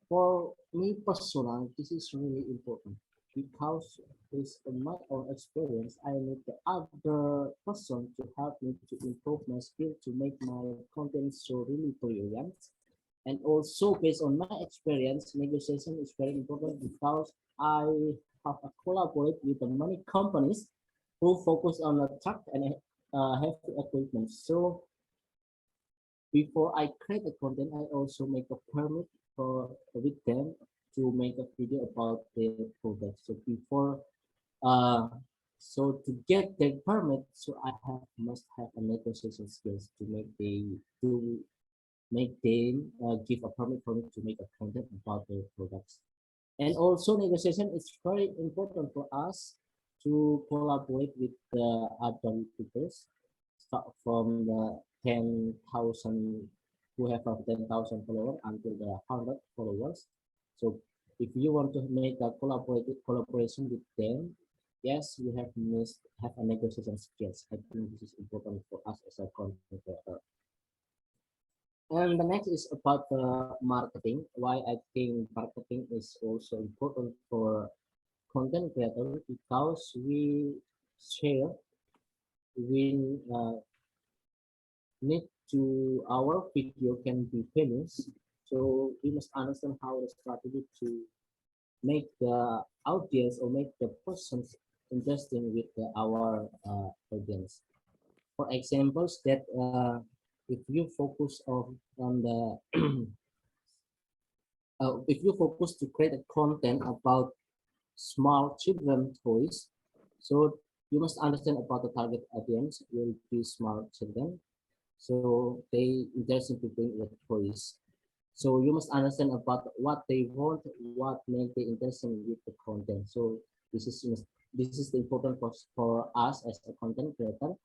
For me personally, this is really important, because based on my own experience, I need the other person to help me to improve my skill to make my content so really brilliant. And also based on my experience, negotiation is very important, because I have collaborated with many companies who focus on the truck and heavy equipment. So before I create the content, I also make a permit with them to make a video about their product. So before, so to get the permit, so I must have a negotiation skills to make them give a permit for me to make a content about their products. And also negotiation is very important for us to collaborate with the other YouTubers, start from the 10,000 who have 10,000 followers until the 100 followers. So if you want to make a collaboration with them, yes, you have a negotiation skills. I think this is important for us as a content creator. And the next is about the marketing. Why I think marketing is also important for content creator, because we need to our video can be famous, so we must understand how the strategy to make the audience or make the persons interesting with our audience. For examples, that if you focus on the if you focus to create a content about small children toys, so you must understand about the target audience will be small children, so they interested to bring the toys. So you must understand about what they want, what make they interested with the content. So this is the important for us as a content creator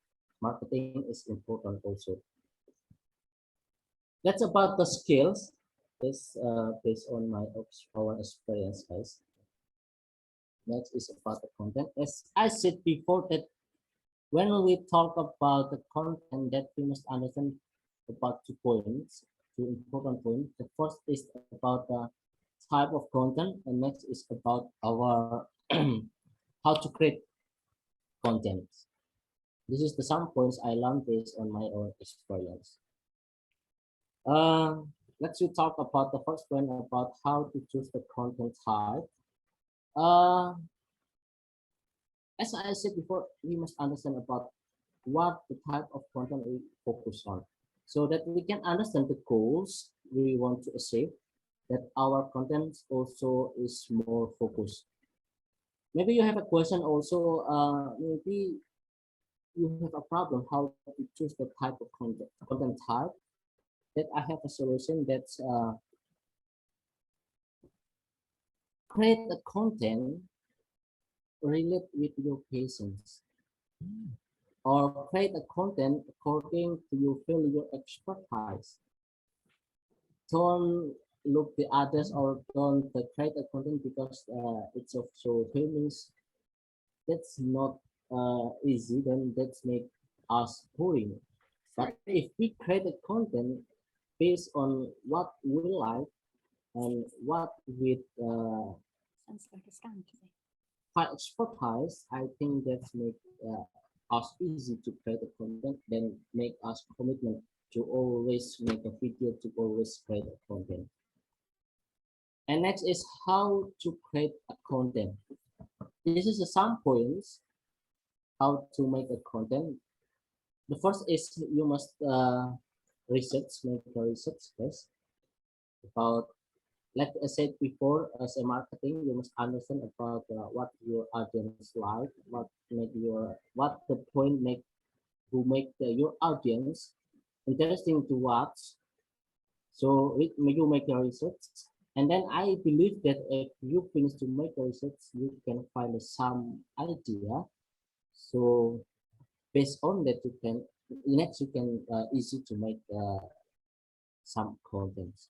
marketing is important also. That's about the skills. This based on our experience, guys. Next is about the content. As I said before, that when we talk about the content, that we must understand about 2 points, 2 important points. The first is about the type of content, and next is about our how to create content. This is the some points I learned based on my own experience. Let's talk about the first point about how to choose the content type. As I said before, we must understand about what the type of content we focus on, so that we can understand the goals we want to achieve, that our content also is more focused. Maybe you have a question also, maybe you have a problem how to choose the type of content type. That I have a solution. That's create the content relate with your patients, or create a content according to your field, your expertise. Don't look the others, or don't create a content because it's so famous. That's not easy. Then that's make us boring. But if we create a content based on what we like and what with high expertise, I think that's make us easy to create a content, then make us commitment to always make a video, to always create a content. And next is how to create a content. This is some points how to make a content. The first is you must make a research first about, like I said before, as a marketing, you must understand about what your audience like, what the point make your audience interesting to watch. So you make your research, and then I believe that if you finish to make a research, you can find some idea. So based on that, you can easy to make some contents.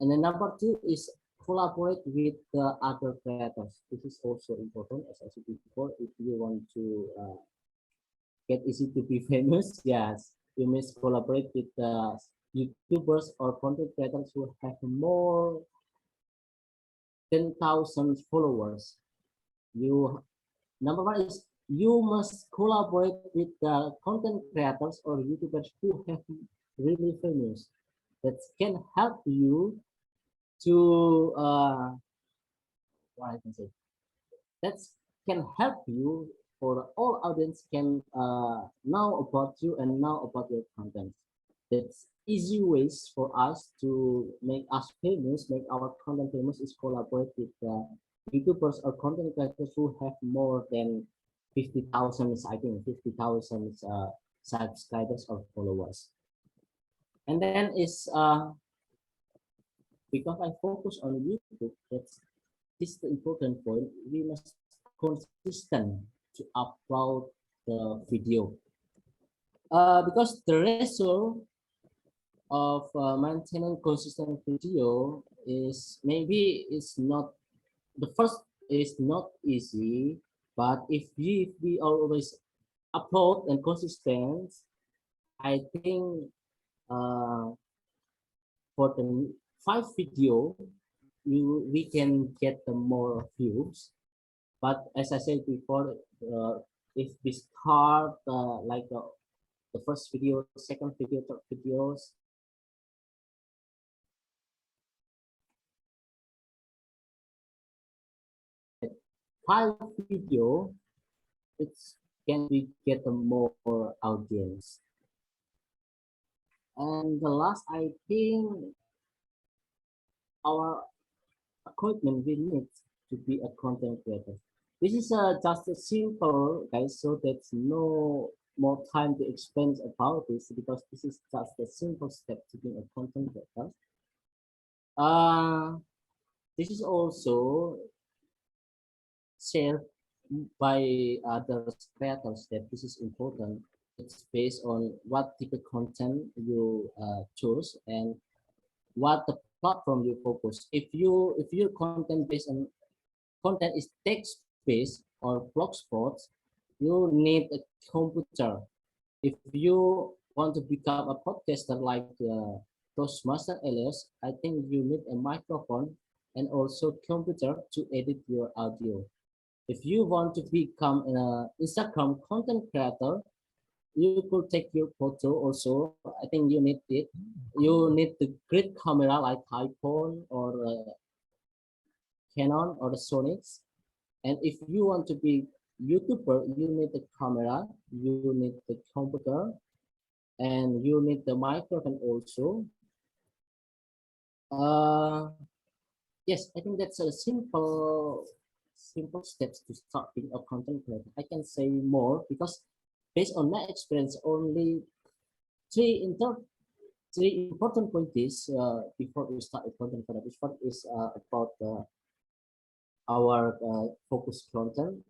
And then number 2 is collaborate with the other creators. This is also important, as I said before. If you want to get easy to be famous, yes, you must collaborate with YouTubers or content creators who have more 10,000 followers. Number 1 is you must collaborate with the content creators or YouTubers who have really famous, that can help you to what I can say, that can help you for all audience can know about you and know about your content. That's easy ways for us to make us famous, make our content famous, is collaborate with YouTubers or content creators who have more than 50,000, I think 50,000 subscribers or followers. And then is because I focus on YouTube, this is the important point. We must consistent to upload the video, because the ratio of maintaining consistent video is maybe it's not the first is not easy, but if we always upload and consistent, I think for the 5 video we can get the more views. But as I said before, if we start like the first video, second video, third videos, five video, it's can we get a more audience. And the last, I think our equipment we need to be a content creator. This is just a simple, guys, so there's no more time to explain about this, because this is just a simple step to be a content creator. This is also shared by other creators that this is important. it's based on what type of content you choose and what the platform you focus. If your content based on content is text based or blogspot, you need a computer. If you want to become a podcaster like Toastmaster Elias, I think you need a microphone and also computer to edit your audio. If you want to become an Instagram content creator, you could take your photo also. I think you need it. You need the great camera like iPhone or Canon or the Sony's. And if you want to be YouTuber, you need the camera, you need the computer, and you need the microphone also. Yes, I think that's a simple steps to start being a content creator. I can say more because based on my experience, only three important points before we start a content creator. This one is about our focus content,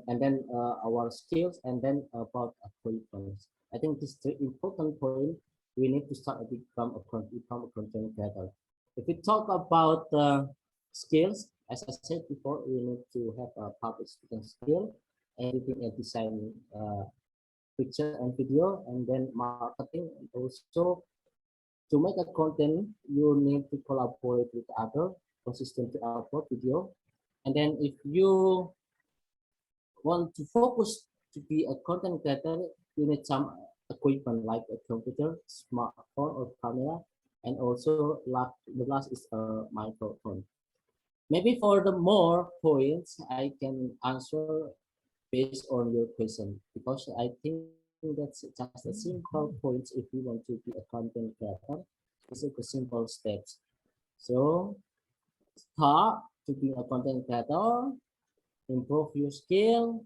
and then our skills, and then about points. I think these three important points we need to start to become a content creator. If we talk about skills, as I said before, we need to have a public speaking skill, editing and designing picture and video, and then marketing. And also, to make a content, you need to collaborate with others, consistently upload video. And then if you want to focus to be a content creator, you need some equipment like a computer, smartphone or camera, and also the last is a microphone. Maybe for the more points, I can answer based on your question, because I think that's just a simple points if you want to be a content creator. This is a simple steps. So start to be a content creator, improve your skill,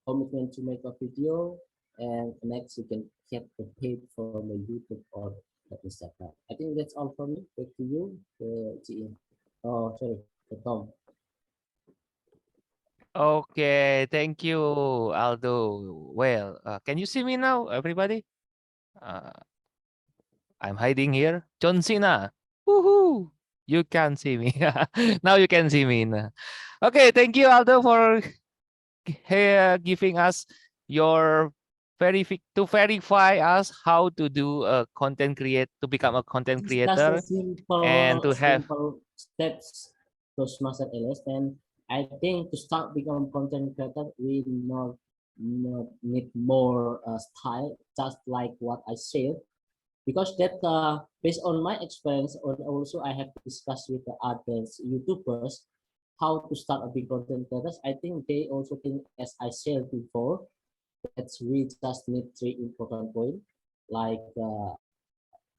commitment to make a video, and next you can get the paid from the YouTube or the Instagram. I think that's all from me. Back to you, GM. Oh, sorry, Tom. Okay, thank you, Aldo. Well, can you see me now, everybody? I'm hiding here. John Cena. Woohoo! You can see me. Now you can see me. Okay, thank you, Aldo, for giving us your to verify us how to do a to become a content It's just a creator and to have simple steps to Toastmaster LS. And I think to start become content creator, we not need more style, just like what I said, because that based on my experience, and also I have discussed with the others YouTubers how to start a big content creators. I think they also think, as I said before, that we just need three important points like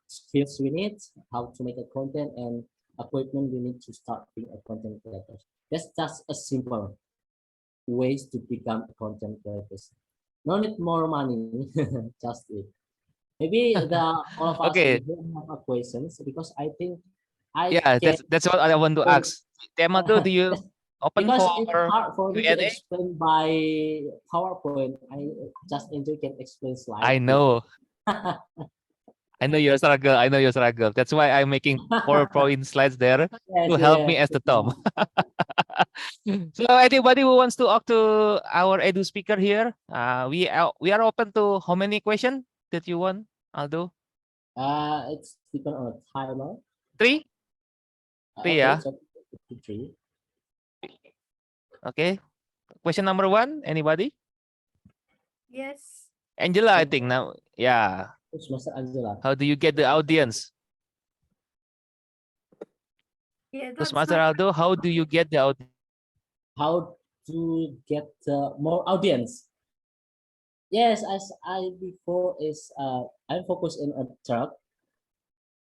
skills we need, how to make a content, and equipment we need to start being a content creator. That's just a simple ways to become a content creator. No need more money, just it. Maybe all of us okay. will have questions, because I think I Yeah, can. that's what I want to ask. Temado, do you open Because for it's hard for me to Q&A? explain by PowerPoint. I just enjoy can explain slides. I know. I know your struggle. I know your struggle. That's why I'm making PowerPoint slides there to help me as the Tom. So anybody who wants to talk to our edu speaker here, we are open to how many questions that you want, Aldo? It's depend on a timer. Three, Okay, yeah. so 3. Okay. Question number 1, anybody? Yes. Angela, I think now. Yeah. Angela. How do you get the audience? Yeah, that's Master Aldo, how do you get the audience? How to get more audience? Yes, as I before is I'm focused in a truck.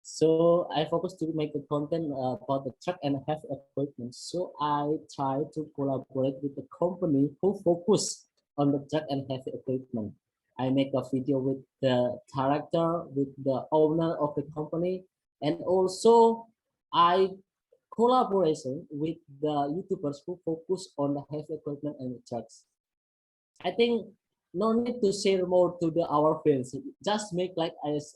So I focus to make the content about the truck and have equipment. So I try to collaborate with the company who focus on the truck and heavy equipment. I make a video with the director, with the owner of the company, and also I collaboration with the YouTubers who focus on the heavy equipment and the trucks. I think no need to share more to our friends. Just make like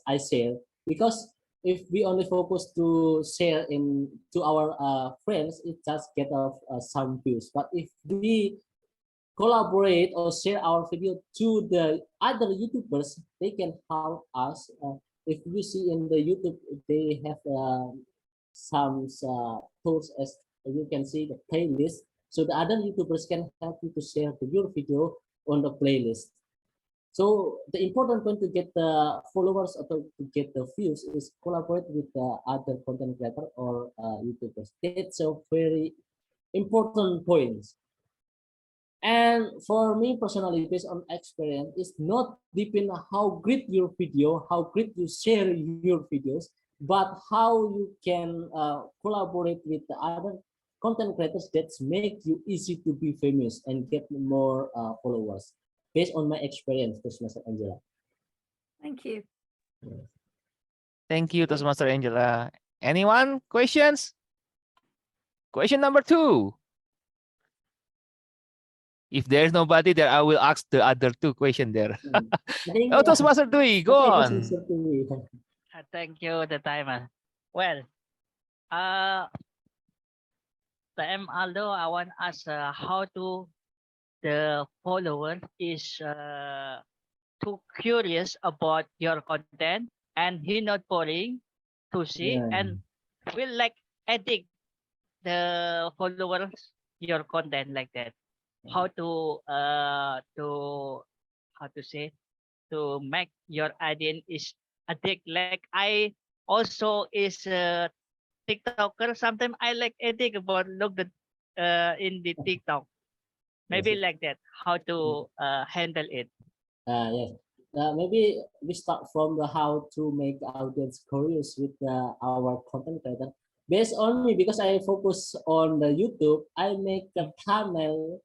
I share, because if we only focus to share in to our friends, it just get off some views. But if we collaborate or share our video to the other YouTubers, they can help us. If you see in the YouTube, they have some tools, as you can see the playlist. So the other YouTubers can help you to share your video on the playlist. So the important point to get the followers or to get the views is collaborate with the other content creator or YouTubers. That's a very important point. And for me personally, based on experience, it's not depend on how great your video, how great you share your videos, but how you can collaborate with the other content creators that make you easy to be famous and get more followers. Based on my experience, Toastmaster Angela. Thank you. Thank you, Toastmaster Angela. Anyone? Questions? Question number 2. If there's nobody there, I will ask the other 2 questions there. Oh, Toastmaster Dwi, go on. Thank you, the timer. Well, PM Aldo, I want to ask how to the follower is too curious about your content and he not boring to see and will like edit the followers your content like that. How to how to say to make your audience is addict, like I also is a TikToker. Sometimes I like edit about look the in the TikTok, maybe like that. How to handle it? Yes. Maybe we start from the how to make audience curious with our content creator. Based on me, because I focus on the YouTube, I make the thumbnail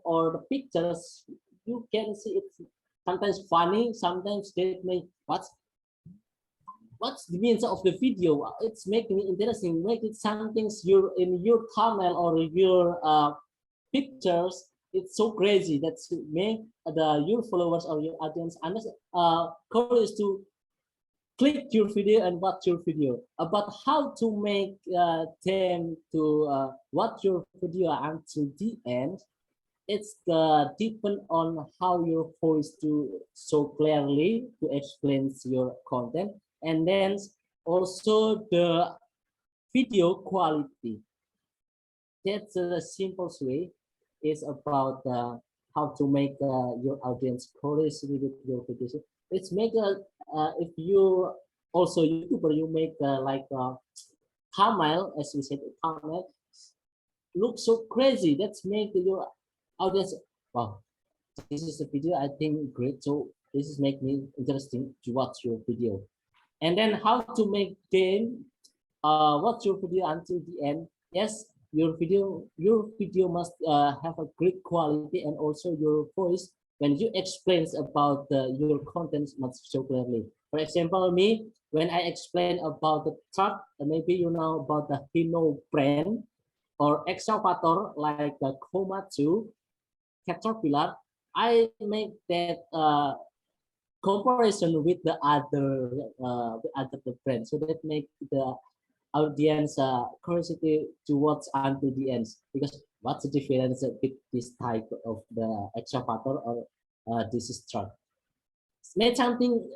or the pictures. You can see it's sometimes funny, sometimes they make what's the meaning of the video. It's making me interesting. Make it something in your thumbnail or your pictures. It's so crazy that make your followers or your audience curious to click your video and watch your video. About how to make them to watch your video until the end, it's depend on how your voice to so clearly to explain your content, and then also the video quality. That's the simplest way. Is about how to make your audience curious with your videos. It's make if you also YouTuber, you make like thumbnail, as we said, thumbnail looks so crazy. That's make your audience, wow, this is a video I think great. So this is make me interesting to watch your video. And then how to make them watch your video until the end. Yes, your video must have a great quality, and also your voice when you explain about your content must so clearly. For example, me, when I explain about the truck, maybe you know about the Hino brand or excavator like the Komatsu, Caterpillar, I make that comparison with the other brand, so that make the audience curiosity to watch until the end, because what's the difference with this type of the excavator or this is truck. Make something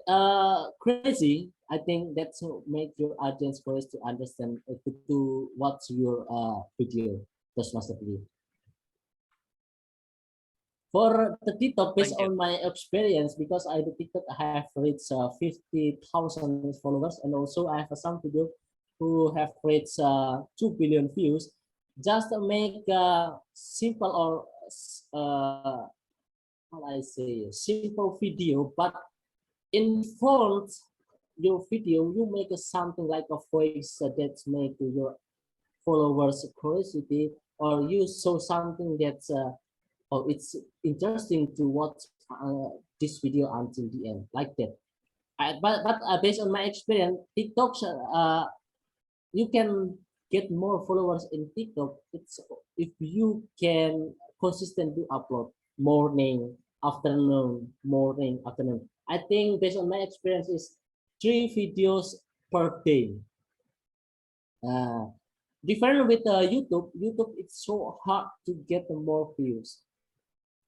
crazy. I think that's make your audience curious to understand to watch your video. Toastmaster video. For the TikTok, based on my experience, because I the TikTok have reached 50,000 followers, and also I have some video who have reached 2 billion views. Just to make simple or how I say simple video, but in front your video you make something like a voice that make your followers curiosity, or you show something that's oh, it's interesting to watch this video until the end, like that. But based on my experience, TikToks, you can get more followers in TikTok. It's if you can consistently upload morning, afternoon, morning, afternoon. I think based on my experience is 3 videos per day. Different with YouTube. YouTube, it's so hard to get more views.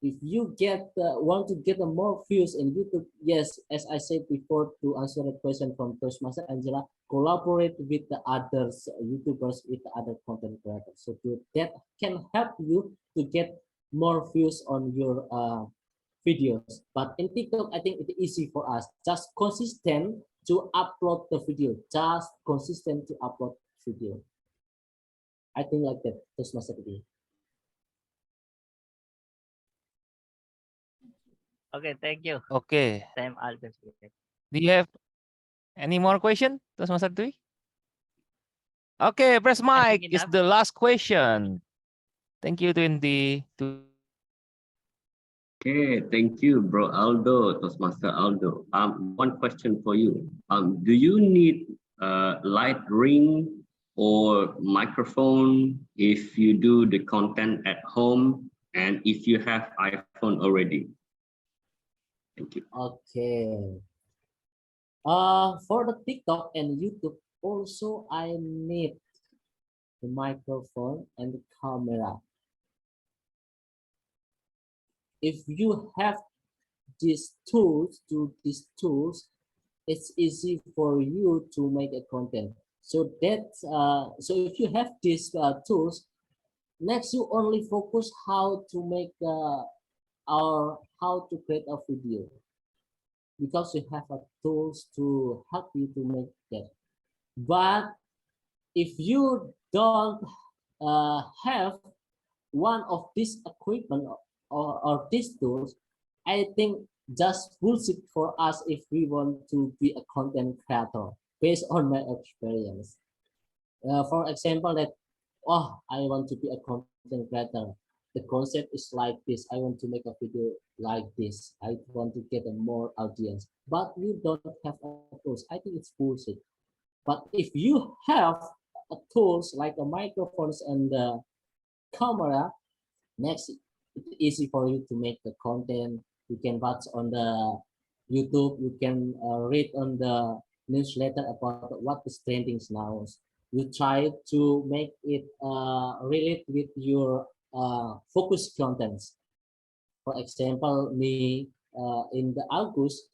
If you want to get more views in YouTube, yes, as I said before, to answer the question from Toastmaster Angela, collaborate with the others YouTubers, with the other content creators. So that can help you to get more views on your videos. But in TikTok, I think it's easy for us. Just consistent to upload the video. Just consistent to upload video. I think like that. Toastmaster video. Okay, thank you. Okay. Time Aldo. Do you have any more question, Toastmaster Dwi? Okay, press mic is enough. the last question. Thank you, 20. Okay, thank you, bro Aldo, Toastmaster Aldo. One question for you. Do you need a light ring or microphone if you do the content at home, and if you have iPhone already? Thank you. Okay. For the TikTok and YouTube, also I need the microphone and the camera. If you have these tools, it's easy for you to make a content. So that's so if you have these tools, next you only focus how to make or how to create a video, because you have tools to help you to make that. But if you don't have one of these equipment or these tools, I think just bullshit for us if we want to be a content creator based on my experience. For example, that I want to be a content creator. The concept is like this. I want to make a video like this. I want to get a more audience, but you don't have tools. I think it's bullshit. But if you have tools like the microphones and the camera, next it's easy for you to make the content. You can watch on the YouTube. You can read on the newsletter about what is trending now. You try to make it relate with your focus contents. For example, me in the August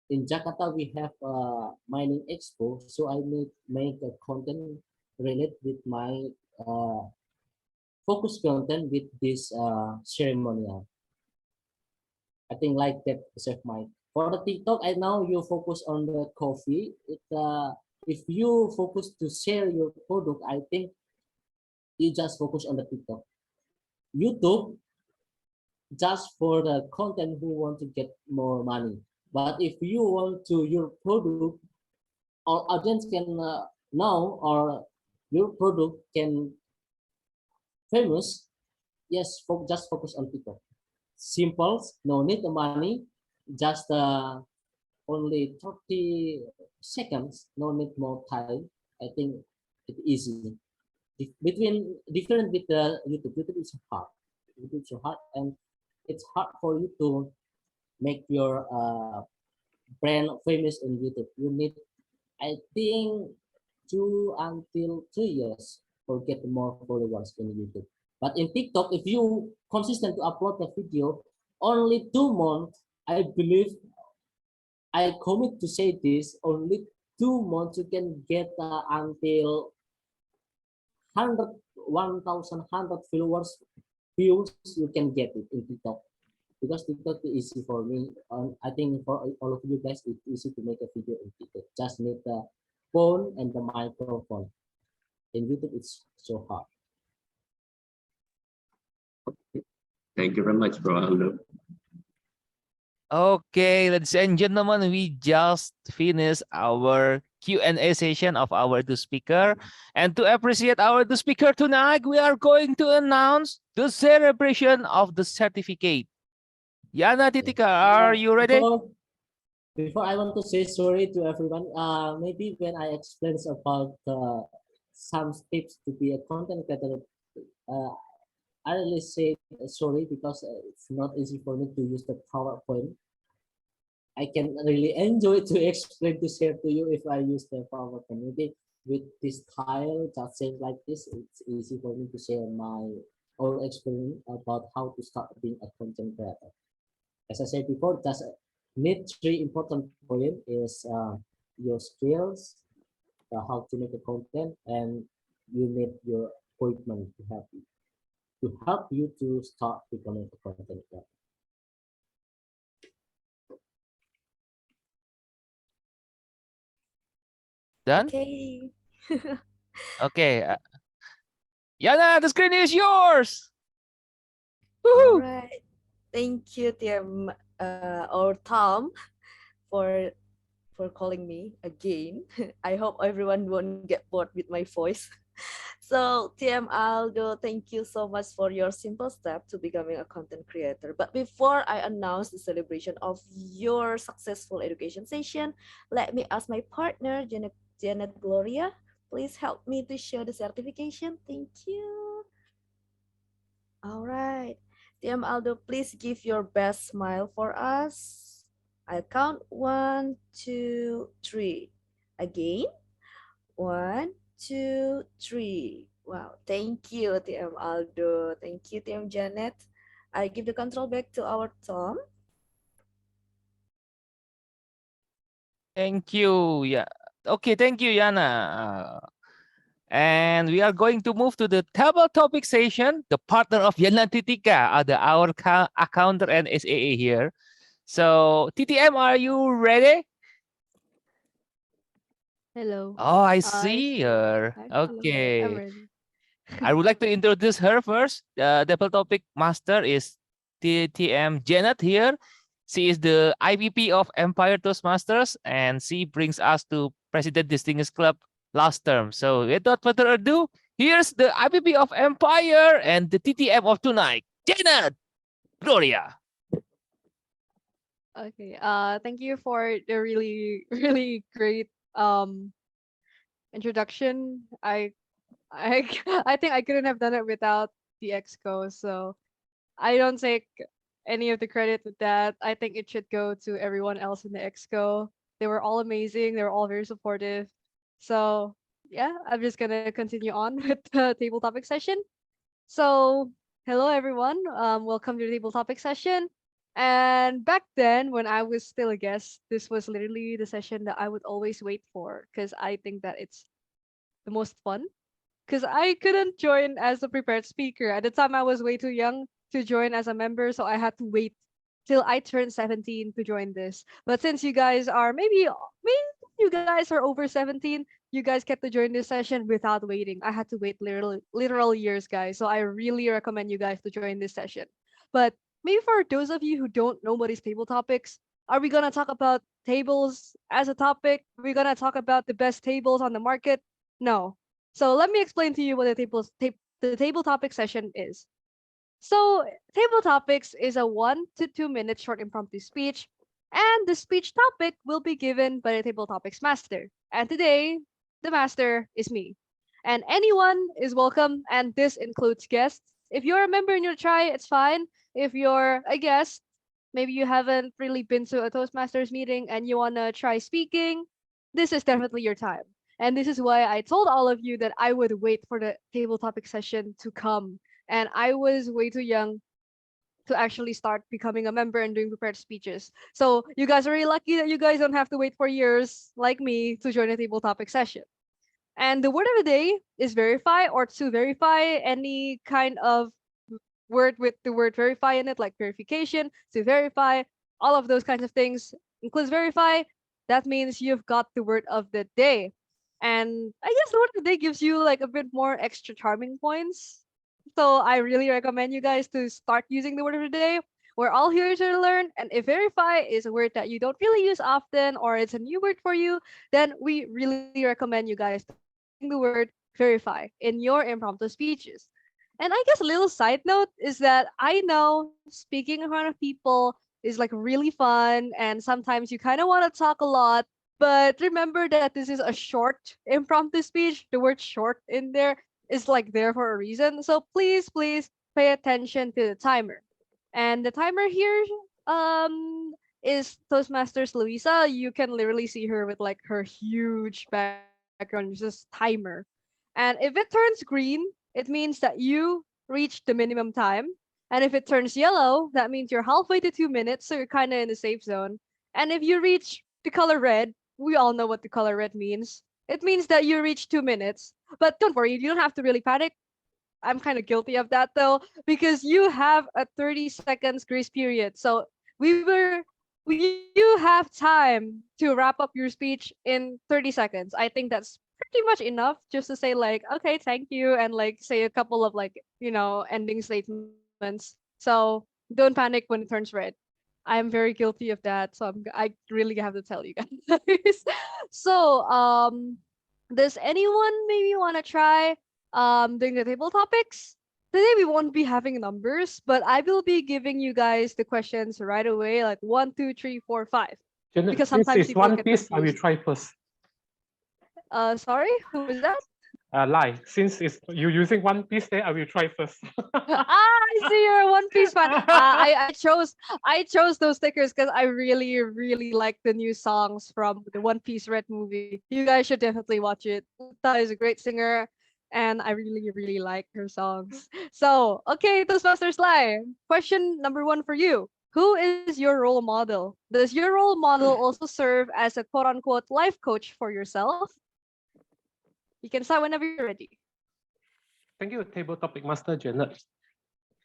in Jakarta we have a mining expo, so I make a content related with my focus content with this ceremonial. I think like that, Chef Mike. For the TikTok, I know you focus on the coffee. If you focus to share your product, I think you just focus on the TikTok. YouTube, just for the content who want to get more money. But if you want to your product, our audience can know, or your product can famous, yes, just focus on TikTok. Simple, no need the money, just only 30 seconds, no need more time. I think it's easy. Between different with the YouTube, YouTube is hard. YouTube is hard, and it's hard for you to make your brand famous on YouTube. You need, I think, 2 until 3 years for get more followers in YouTube. But in TikTok, if you consistent to upload the video, only 2 months, I believe, I commit to say this, only 2 months you can get until 1,100 followers views, you can get it in TikTok. Because TikTok is easy for me. I think for all of you guys, it's easy to make a video in TikTok. Just need the phone and the microphone. In YouTube, it's so hard. Thank you very much, bro Aldo. Okay, ladies and gentlemen, we just finished our Q&A session of our 2 speaker. And to appreciate our 2 speaker tonight, we are going to announce the celebration of the certificate. Yana Titika, are you ready? Before I want to say sorry to everyone, maybe when I explain about some tips to be a content creator, I really say sorry because it's not easy for me to use the PowerPoint. I can really enjoy to explain to share to you if I use the PowerPoint. Maybe with this tile that says like this, it's easy for me to share my own experience about how to start being a content creator. As I said before, that's need three important points is your skills, how to make a content, and you need your equipment to help you to start becoming a content creator. Done? Okay. Okay. Yana, the screen is yours. All Woohoo! right. Thank you, TM or Tom, for calling me again. I hope everyone won't get bored with my voice. So, TM Aldo, thank you so much for your simple step to becoming a content creator. But before I announce the celebration of your successful education session, let me ask my partner, Janet Gloria, please help me to show the certification. Thank you. All right. TM Aldo, please give your best smile for us. I'll count 1, 2, 3. Again. 1, 2, 3. Wow, thank you, TM Aldo. Thank you, TM Janet. I give the control back to our Tom. Thank you. Yeah. Okay, thank you, Yana. And we are going to move to the table topic session. The partner of Yana Titika are our accountant and SAA here. So TTM, are you ready? Hello. Oh, I see her. Hello. I'm Okay. ready. I would like to introduce her first. The table topic master is TTM Janet here. She is the IVP of Empire Toastmasters, and she brings us to President Distinguished Club last term. So without further ado, here's the IVP of Empire and the TTM of tonight, Janet Gloria. Okay. Thank you for the really really great introduction. I I think I couldn't have done it without the exco. So I don't take any of the credit with that. I think it should go to everyone else in the exco. They were all amazing. They were all very supportive. So yeah, I'm just gonna continue on with the table topic session. So, hello everyone. Welcome to the table topic session. And back then, when I was still a guest, this was literally the session that I would always wait for because I think that it's the most fun. Because I couldn't join as a prepared speaker. At the time, I was way too young to join as a member, so I had to wait till I turned 17 to join this. But since you guys are maybe you guys are over 17, you guys get to join this session without waiting. I had to wait literal years, guys. So I really recommend you guys to join this session. But maybe for those of you who don't know what is table topics, are we gonna talk about tables as a topic? Are we gonna talk about the best tables on the market? No. So let me explain to you what the table topic session is. So, table topics is a 1 to 2 minute short impromptu speech, and the speech topic will be given by the table topics master. And today, the master is me. And anyone is welcome, and this includes guests. If you're a member and you try, it's fine. If you're a guest, maybe you haven't really been to a Toastmasters meeting and you want to try speaking, this is definitely your time. And this is why I told all of you that I would wait for the table topic session to come, and I was way too young to actually start becoming a member and doing prepared speeches. So you guys are really lucky that you guys don't have to wait for years like me to join a table topic session. And the word of the day is verify, or to verify any kind of word with the word verify in it, like verification, to verify, all of those kinds of things includes verify. That means you've got the word of the day. And I guess the word of the day gives you like a bit more extra charming points. So I really recommend you guys to start using the word of the day. We're all here to learn, and if verify is a word that you don't really use often or it's a new word for you, then we really recommend you guys to start using the word verify in your impromptu speeches. And I guess a little side note is that I know speaking in front of people is like really fun, and sometimes you kind of want to talk a lot, but remember that this is a short impromptu speech. The word short in there is like there for a reason. So please, please pay attention to the timer. And the timer here is Toastmasters Louisa. You can literally see her with like her huge background, just timer. And if it turns green, it means that you reached the minimum time. And if it turns yellow, that means you're halfway to 2 minutes, so you're kind of in the safe zone. And if you reach the color red, we all know what the color red means. It means that you reach 2 minutes. But don't worry, you don't have to really panic. I'm kind of guilty of that though, because you have a 30 seconds grace period. So you have time to wrap up your speech in 30 seconds. I think that's pretty much enough just to say like, okay, thank you, and like say a couple of like, ending statements. So don't panic when it turns red. I'm very guilty of that. So I really have to tell you guys. So does anyone maybe want to try doing the table topics? Today we won't be having numbers, but I will be giving you guys the questions right away, like 1, 2, 3, 4, 5. Janet, Because since sometimes it's people One get Piece, I will confused. try first. Sorry, who was that? Lie. Since it's you using One Piece, then I will try first. I see you're a One Piece fan. I chose those stickers because I really really like the new songs from the One Piece Red movie. You guys should definitely watch it. Uta is a great singer, and I really really like her songs. So okay, Toastmasters Live. Question number 1 for you. Who is your role model? Does your role model also serve as a quote unquote life coach for yourself? You can start whenever you're ready. Thank you, Table Topic Master Janet.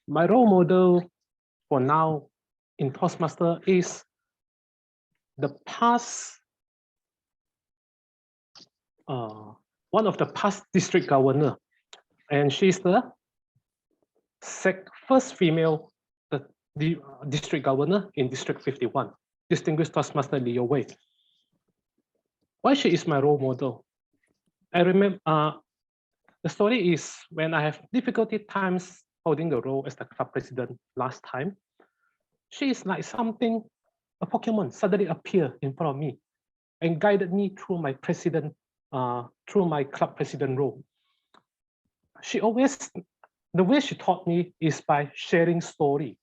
My role model for now in Toastmaster is the past, one of the past district governor, and she's the first female district governor in District 51, distinguished Toastmaster Leo Wei. Why she is my role model? I remember the story is when I have difficulty times holding the role as the club president last time, she is like something, a Pokemon suddenly appeared in front of me and guided me through my club president role. She always, the way she taught me is by sharing story.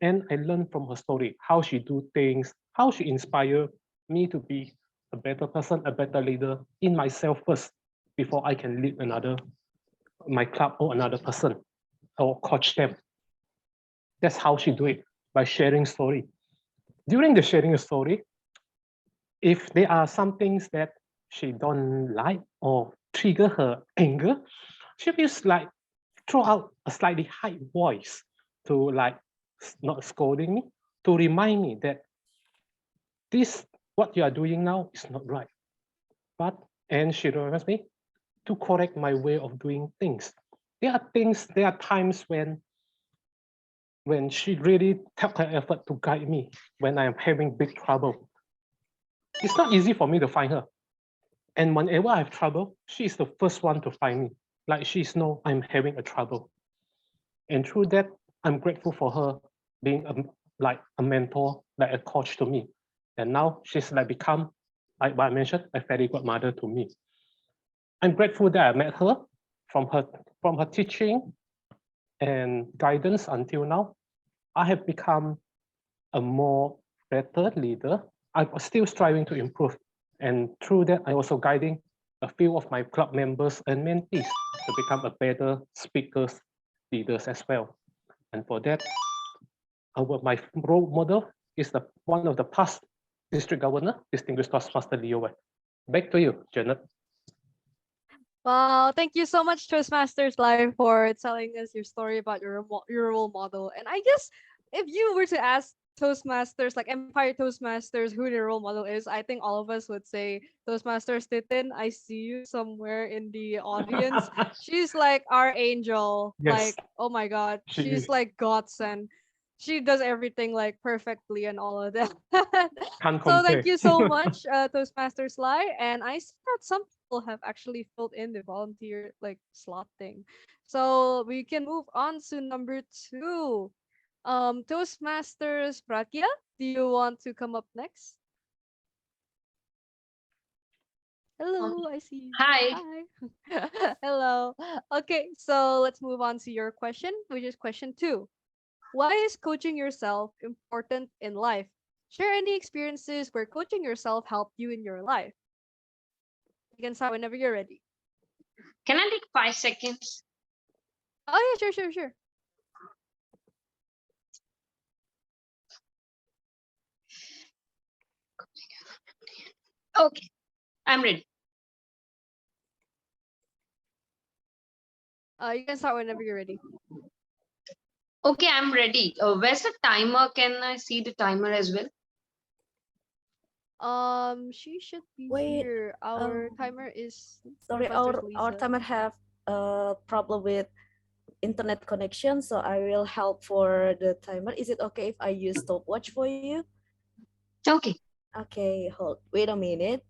And I learned from her story, how she do things, how she inspired me to be a better person, a better leader in myself first, before I can lead my club or another person or coach them. That's how she do it, by sharing story. During the sharing a story, if there are some things that she don't like or trigger her anger, she will like throw out a slightly high voice to like not scolding me, to remind me that what you are doing now is not right. And she reminds me to correct my way of doing things. There are times when she really took her effort to guide me when I am having big trouble. It's not easy for me to find her. And whenever I have trouble, she is the first one to find me. Like she's know I'm having a trouble. And through that, I'm grateful for her being like a mentor, like a coach to me. And now she's like become, like what I mentioned, a very good mother to me. I'm grateful that I met her from her teaching and guidance until now. I have become a more better leader. I'm still striving to improve. And through that, I'm also guiding a few of my club members and mentees to become a better speakers, leaders as well. And for that, my role model is one of the past district governor, distinguished Toastmaster Leo Wei. Back to you, Janet. Wow, thank you so much, Toastmasters Live, for telling us your story about your role model. And I guess if you were to ask Toastmasters, like Empire Toastmasters, who their role model is, I think all of us would say Toastmasters Titin. I see you somewhere in the audience. She's like our angel. Yes. Like, oh my God, She she's is. like godsend. She does everything like perfectly and all of that. Can't So compare. thank you so much, Toastmasters Live. And I see that some people have actually filled in the volunteer like slot thing. So we can move on to number 2. Toastmasters Pratya, do you want to come up next? Hello, I see you. Hi. Hi. Hello. Okay, so let's move on to your question, which is question 2. Why is coaching yourself important in life? Share any experiences where coaching yourself helped you in your life. You can start whenever you're ready. Can I take 5 seconds? Oh yeah, sure. Okay, I'm ready. You can start whenever you're ready. Okay, I'm ready. Where's the timer? Can I see the timer as well? She should be Wait, here. Our timer is sorry, our timer have a problem with internet connection, so I will help for the timer. Is it okay if I use stopwatch for you? Okay. Okay, wait a minute.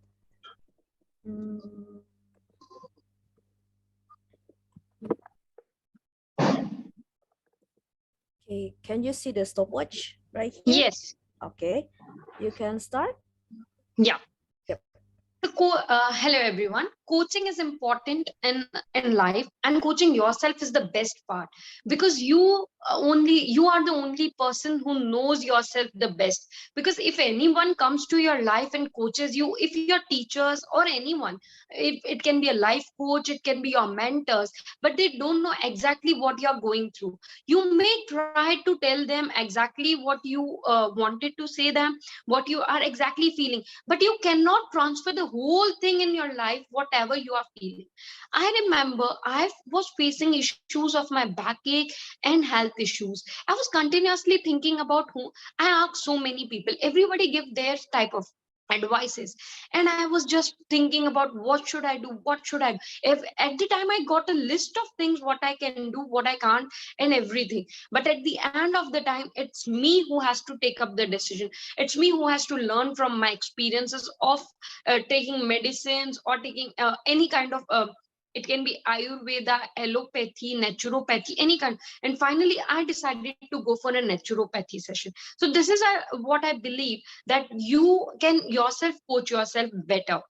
Okay, can you see the stopwatch right here? Yes. Okay, you can start. Yeah. Yep. Hello everyone. Coaching is important in life, and coaching yourself is the best part, because you are the only person who knows yourself the best. Because if anyone comes to your life and coaches you, if your teachers or anyone, it can be a life coach, it can be your mentors, but they don't know exactly what you're going through. You may try to tell them exactly what you wanted to say them, what you are exactly feeling, but you cannot transfer the whole thing in your life, whatever you are feeling. I remember I was facing issues of my backache and health issues. I was continuously thinking about who I asked so many people, everybody give their type of advices, and I was just thinking about what should I do, what should I do. If at the time I got a list of things, what I can do, what I can't, and everything, but at the end of the time, it's me who has to take up the decision. It's me who has to learn from my experiences of taking medicines or taking any kind of it can be ayurveda, allopathy, naturopathy, any kind. And finally I decided to go for a naturopathy session. So this is what I believe, that you can yourself coach yourself better.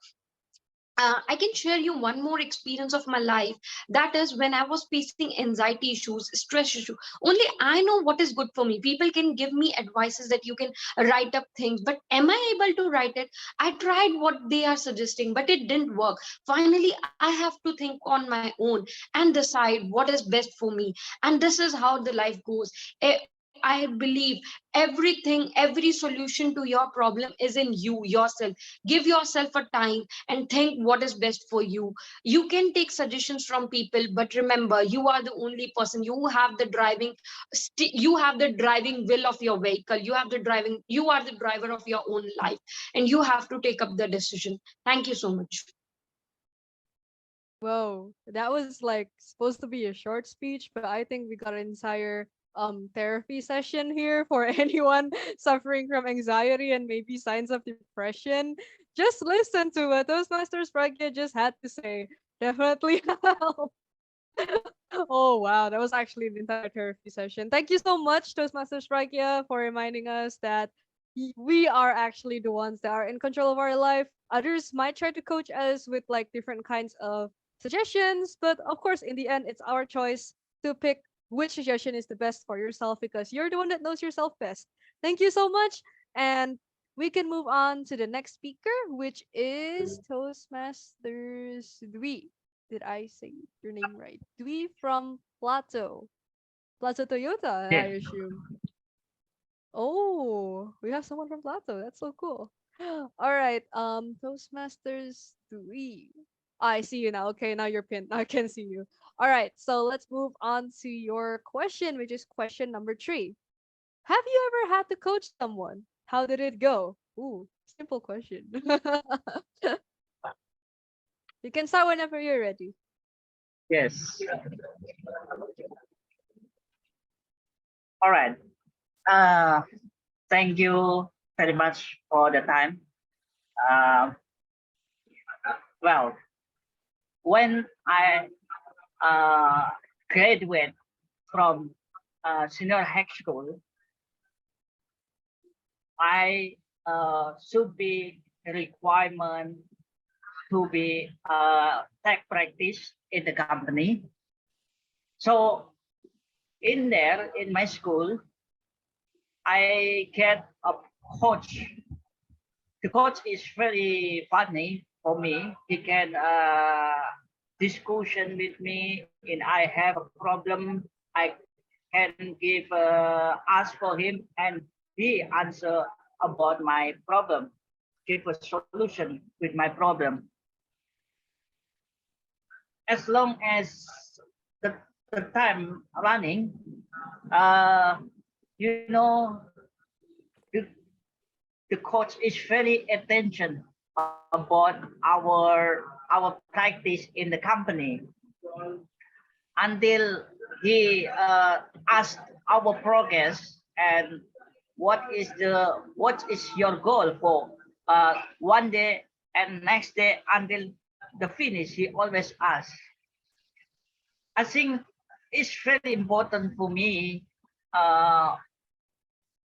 I can share you one more experience of my life. That is when I was facing anxiety issues, stress issue. Only I know what is good for me. People can give me advices that you can write up things, but am I able to write it? I tried what they are suggesting, but it didn't work. Finally, I have to think on my own and decide what is best for me. And this is how the life goes. I believe everything, every solution to your problem is in you yourself. Give yourself a time and think what is best for you. You can take suggestions from people, but remember, you are the only person. You have the driving will of your vehicle. You are the driver of your own life, and you have to take up the decision. Thank you so much. Whoa, that was like supposed to be a short speech, but I think we got an entire therapy session here for anyone suffering from anxiety and maybe signs of depression. Just listen to what Toastmasters Pragya just had to say. Definitely help. Oh wow, that was actually an entire therapy session. Thank you so much, Toastmasters Pragya, for reminding us that we are actually the ones that are in control of our life. Others might try to coach us with like different kinds of suggestions, but of course, in the end, it's our choice to pick which suggestion is the best for yourself, because you're the one that knows yourself best. Thank you so much, and we can move on to the next speaker, which is Toastmasters Dwi. Did I say your name right? Dwi from Plato. Plato Toyota, I assume. Oh, we have someone from Plato. That's so cool. All right. Toastmasters 3. I see you now. Okay, now you're pinned. I can see you. All right. So let's move on to your question, which is question number 3. Have you ever had to coach someone? How did it go? Ooh, simple question. You can start whenever you're ready. Yes. All right. Thank you very much for the time. Well, when I graduate from senior high school, I should be requirement to be tech practice in the company. So in there, in my school, I get a coach. The coach is very funny for me. He can discussion with me, and I have a problem. I can give ask for him, and he answer about my problem, give a solution with my problem. As long as the time running, you know, the, the coach is very attention about our practice in the company until he asked our progress and what is your goal for one day and next day until the finish. He always asks. I think it's very important for me.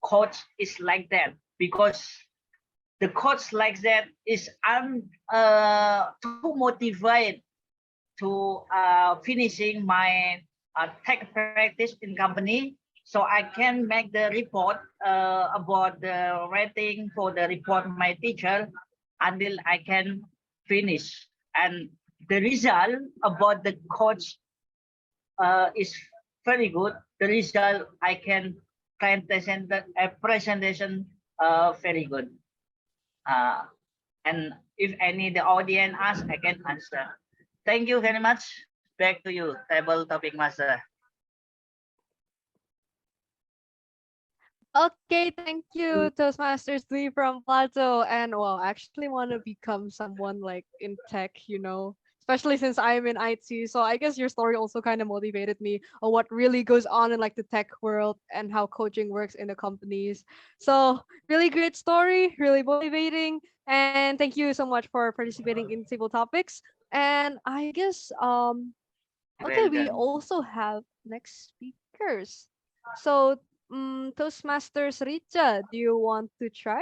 Coach is like that because the coach like that is too motivated to finishing my tech practice in company, so I can make the report about the rating for the report my teacher until I can finish. And the result about the coach is very good. The result I can present a presentation very good. And if any the audience ask, I can answer. Thank you very much. Back to you, table topic master. Okay, thank you, Toastmasters Lee from Plato. And well, I actually want to become someone like in tech, especially since I'm in IT. So I guess your story also kind of motivated me on what really goes on in like the tech world and how coaching works in the companies. So really great story, really motivating. And thank you so much for participating in Table Topics. And I guess okay, we Welcome. also have next speakers. So Toastmasters Richa, do you want to try?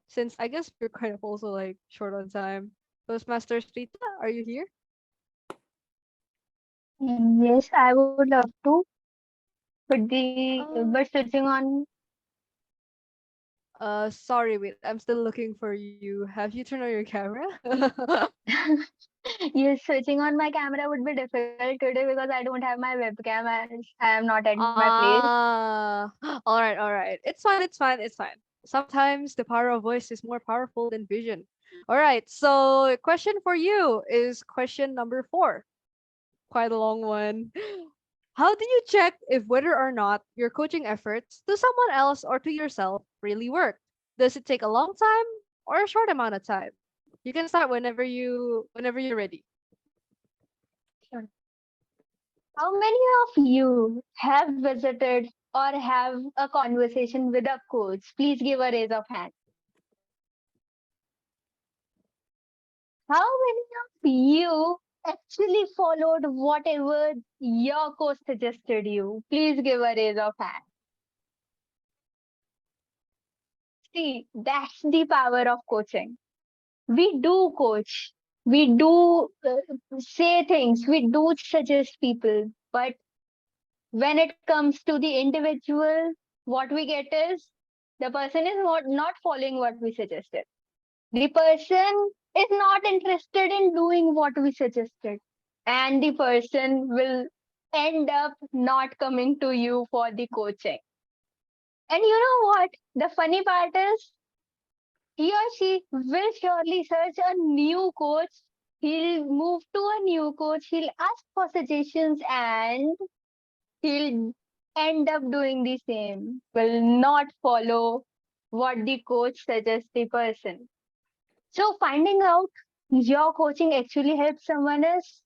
Since I guess we're kind of also like short on time. Toastmasters Richa, are you here? Yes, I would love to, but switching on. Sorry, wait, I'm still looking for you. Have you turned on your camera? Yes, switching on my camera would be difficult today because I don't have my webcam and I am not at my place. All right. It's fine. Sometimes the power of voice is more powerful than vision. All right, so question for you is question number 4. Quite a long one. How do you check if whether or not your coaching efforts to someone else or to yourself really work? Does it take a long time or a short amount of time? You can start whenever you're ready. Sure. How many of you have visited or have a conversation with a coach? Please give a raise of hand. How many of you actually followed whatever your coach suggested you? Please give a raise of hand. See, that's the power of coaching. We do coach, we do say things, we do suggest people, but when it comes to the individual, what we get is the person is not following what we suggested. The person is not interested in doing what we suggested, and the person will end up not coming to you for the coaching. And you know what? The funny part is he or she will surely search a new coach. He'll move to a new coach. He'll ask for suggestions and he'll end up doing the same. Will not follow what the coach suggests the person. So finding out your coaching actually helps someone is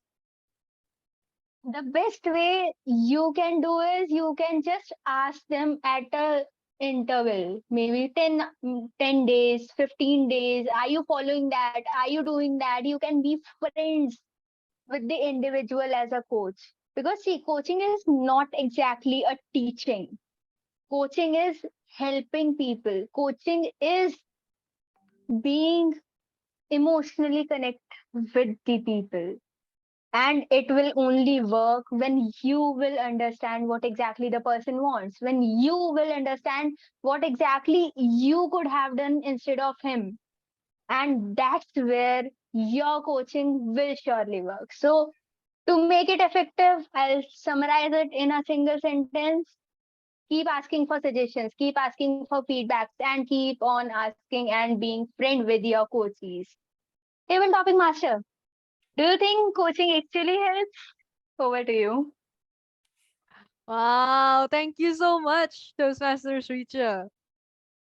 the best way you can do is you can just ask them at a interval, maybe 10 days, 15 days. Are you following that? Are you doing that? You can be friends with the individual as a coach. Because see, coaching is not exactly a teaching. Coaching is helping people. Coaching is being emotionally connect with the people. And it will only work when you will understand what exactly the person wants, when you will understand what exactly you could have done instead of him. And that's where your coaching will surely work. So, to make it effective, I'll summarize it in a single sentence. Keep asking for suggestions, keep asking for feedbacks, and keep on asking and being friend with your coaches. Table topic master, do you think coaching actually helps? Over to you. Wow, thank you so much, Toastmasters Richa.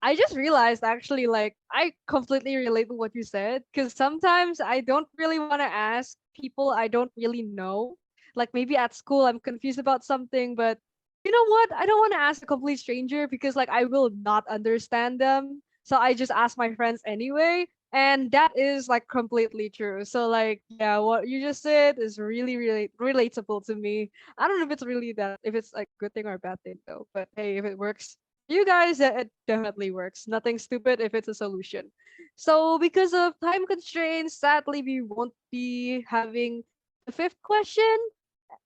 I just realized actually, like, I completely relate to what you said because sometimes I don't really want to ask people I don't really know. Like, maybe at school I'm confused about something, but you know what? I don't want to ask a complete stranger because, like, I will not understand them. So I just ask my friends anyway. And that is like completely true. So, like, yeah, what you just said is really, really relatable to me. I don't know if it's really that, if it's like good thing or a bad thing though. But hey, if it works you guys, it definitely works. Nothing stupid if it's a solution. So because of time constraints, sadly we won't be having the fifth question.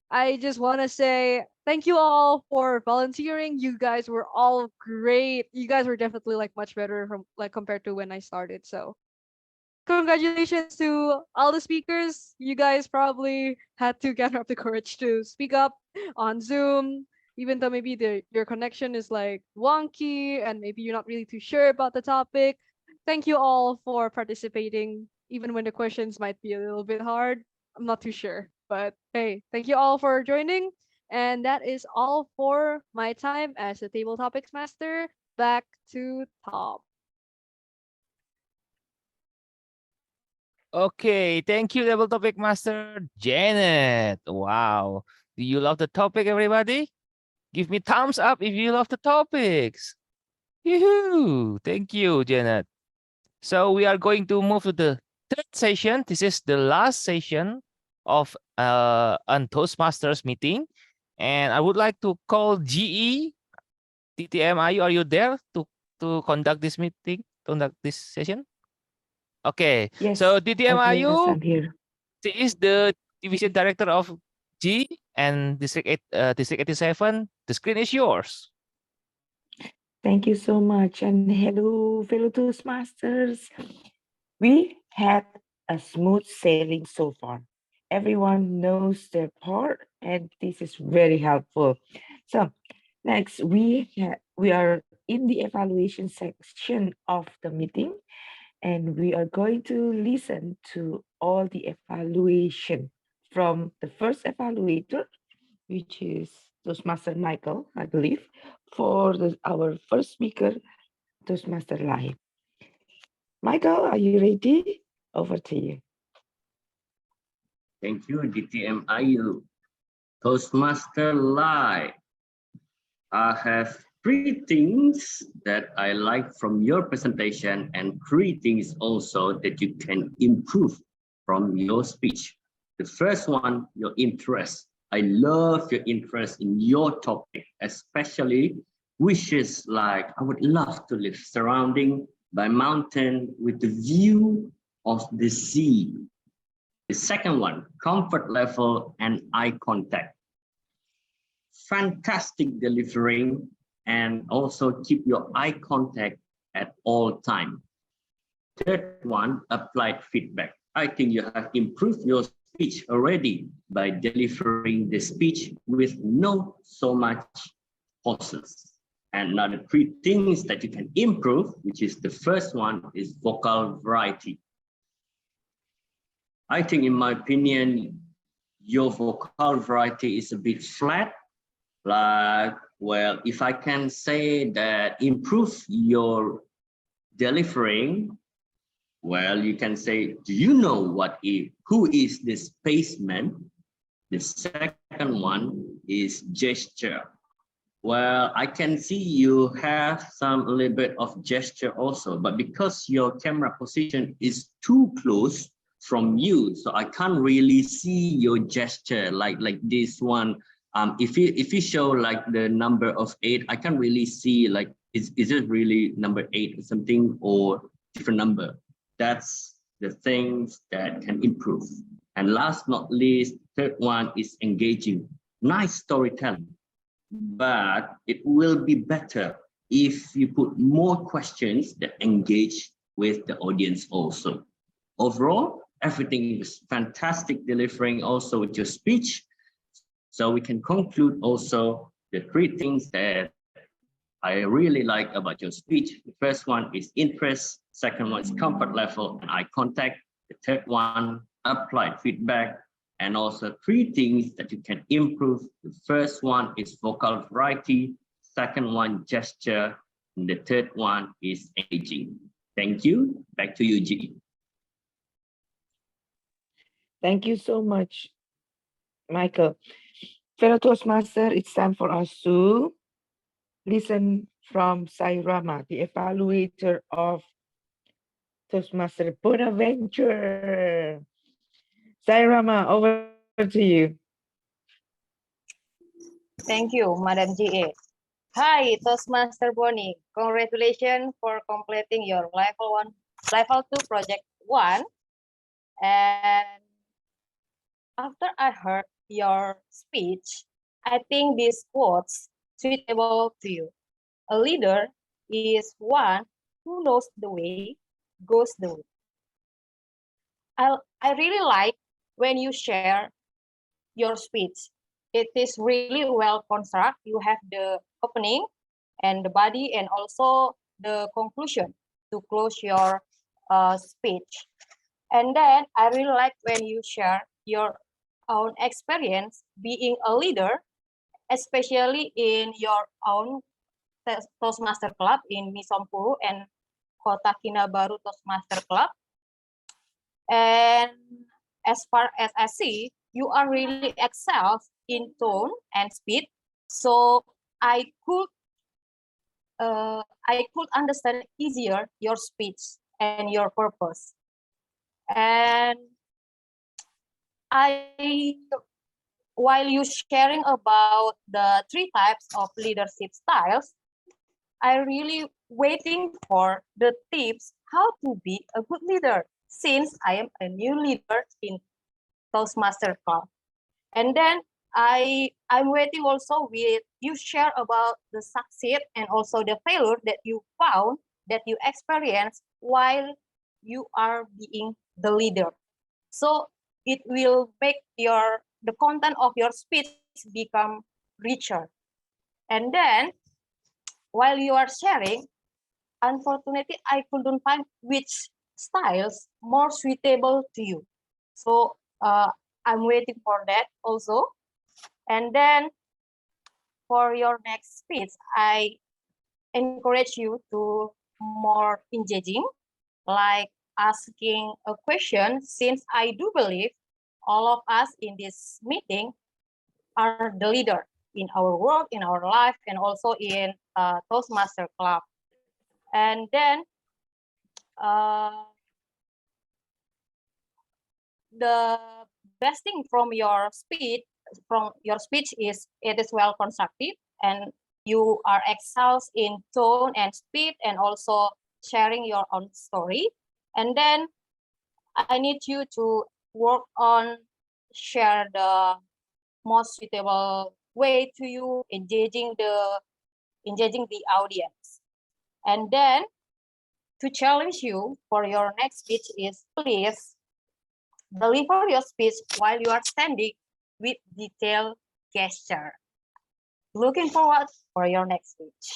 I just want to say thank you all for volunteering. You guys were all great. You guys were definitely like much better from like compared to when I started. So congratulations to all the speakers. You guys probably had to gather up the courage to speak up on Zoom, even though maybe your connection is like wonky and maybe you're not really too sure about the topic. Thank you all for participating, even when the questions might be a little bit hard. I'm not too sure, but hey, thank you all for joining. And that is all for my time as a table topics master. Back to Tom. Okay, thank you, Level Topic Master Janet. Wow. Do you love the topic, everybody? Give me thumbs up if you love the topics. Yoo-hoo! Thank you, Janet. So we are going to move to the third session. This is the last session of an Toastmasters meeting. And I would like to call GE, TTM, are you there to conduct this meeting, conduct this session? Okay, Yes, so TTM, yes, I'm here. she is the division director of G and District 87. The screen is yours. Thank you so much. And hello, fellow Toastmasters. We had a smooth sailing so far. Everyone knows their part, and this is very helpful. So, next, we are in the evaluation section of the meeting, and we are going to listen to all the evaluation from the first evaluator, which is Toastmaster Michael, I believe, for our first speaker, Toastmaster Live. Michael, are you ready? Over to you. Thank you, DTMIU. Toastmaster Live. I have 3 things that I like from your presentation and 3 things also that you can improve from your speech. The first one, your interest. I love your interest in your topic, especially wishes like I would love to live surrounding by mountain with the view of the sea. The second one, comfort level and eye contact. Fantastic delivering and also keep your eye contact at all time. Third one, applied feedback. I think you have improved your speech already by delivering the speech with no so much pauses. And now the 3 things that you can improve, which is the first one, is vocal variety. I think, in my opinion, your vocal variety is a bit flat. Like, well, if I can say that improve your delivering, well, you can say, do you know who is the spaceman? The second one is gesture. Well, I can see you have a little bit of gesture also, but because your camera position is too close from you, so I can't really see your gesture like this one. If you show like the number of 8, I can't really see like is it really number 8 or something or different number. That's the things that can improve. And last not least, third one is engaging. Nice storytelling, but it will be better if you put more questions that engage with the audience also. Overall, everything is fantastic delivering also with your speech. So we can conclude also the three things that I really like about your speech. The first one is interest, second one is comfort level and eye contact. The third one, applied feedback, and also three things that you can improve. The first one is vocal variety, second one, gesture, and the third one is engaging. Thank you. Back to you, G. Thank you so much, Michael. Fellow Toastmaster, it's time for us to listen from Sairama, the evaluator of Toastmaster Bonaventure. Sairama, over to you. Thank you, Madam GA. Hi, Toastmaster Boni. Congratulations for completing your level 2 project 1. And after I heard your speech, I think these quotes suitable to you. A leader is one who knows the way, goes the way. I really like when you share your speech. It is really well constructed. You have the opening and the body and also the conclusion to close your speech. And then I really like when you share your own experience being a leader, especially in your own Toastmaster Club in Misompuru and Kota Kinabalu Toastmaster Club. And as far as I see, you are really excel in tone and speed. So I could understand easier your speech and your purpose. And while you sharing about the 3 types of leadership styles, I really waiting for the tips how to be a good leader, since I am a new leader in Toastmaster Club. And then I'm waiting also with you share about the success and also the failure that you found, that you experienced while you are being the leader. So it will make the content of your speech become richer. And then while you are sharing, unfortunately, I couldn't find which styles more suitable to you. So I'm waiting for that also. And then for your next speech, I encourage you to more engaging, like asking a question, since I do believe all of us in this meeting are the leader in our work, in our life, and also in Toastmaster Club. And then the best thing from your speech is it is well constructed and you are excels in tone and speed and also sharing your own story. And then I need you to work on share the most suitable way to you, engaging the audience. And then to challenge you for your next speech is, please deliver your speech while you are standing with detailed gesture. Looking forward for your next speech.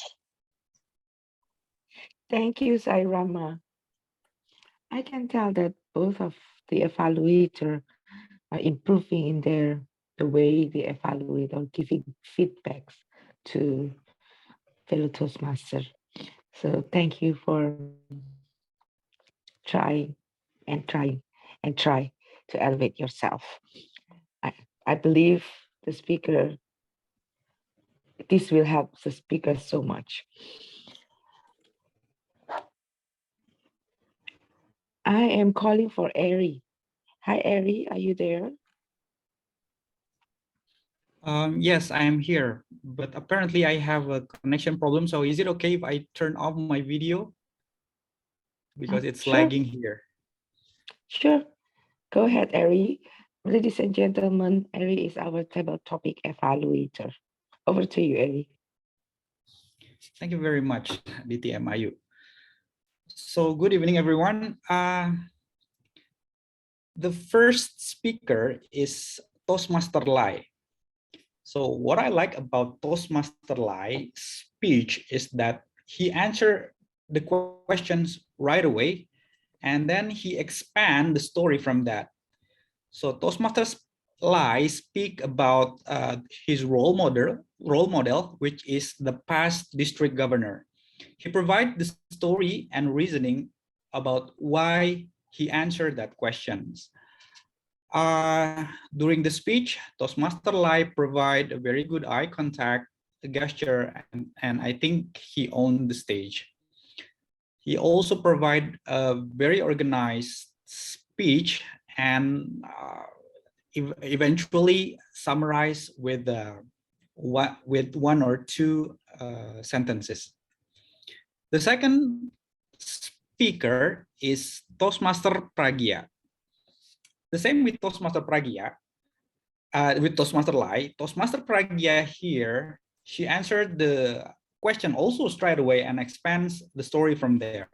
Thank you, Sairama. I can tell that both of the evaluator are improving in the way they evaluate or giving feedbacks to fellow Toastmaster. So thank you for trying and trying and try to elevate yourself. I believe this will help the speaker so much. I am calling for Ari. Hi, Ari, are you there? Yes, I am here, but apparently I have a connection problem. So is it okay if I turn off my video? Because it's sure. lagging here. Sure. Go ahead, Ari. Ladies and gentlemen, Ari is our table topic evaluator. Over to you, Ari. Thank you very much, DTMIU. So good evening, everyone. The first speaker is Toastmaster Lai. So what I like about Toastmaster Lai's speech is that he answered the questions right away, and then he expand the story from that. So Toastmasters Lai speak about his role model, which is the past district governor. He provide the story and reasoning about why he answered that questions. During the speech, Toastmaster Lai provide a very good eye contact, a gesture, and I think he owned the stage. He also provide a very organized speech and eventually summarize with one or two sentences. The second speaker is Toastmaster Pragya. The same with Toastmaster Pragya, with Toastmaster Lai. Toastmaster Pragya here, she answered the question also straight away and expands the story from there.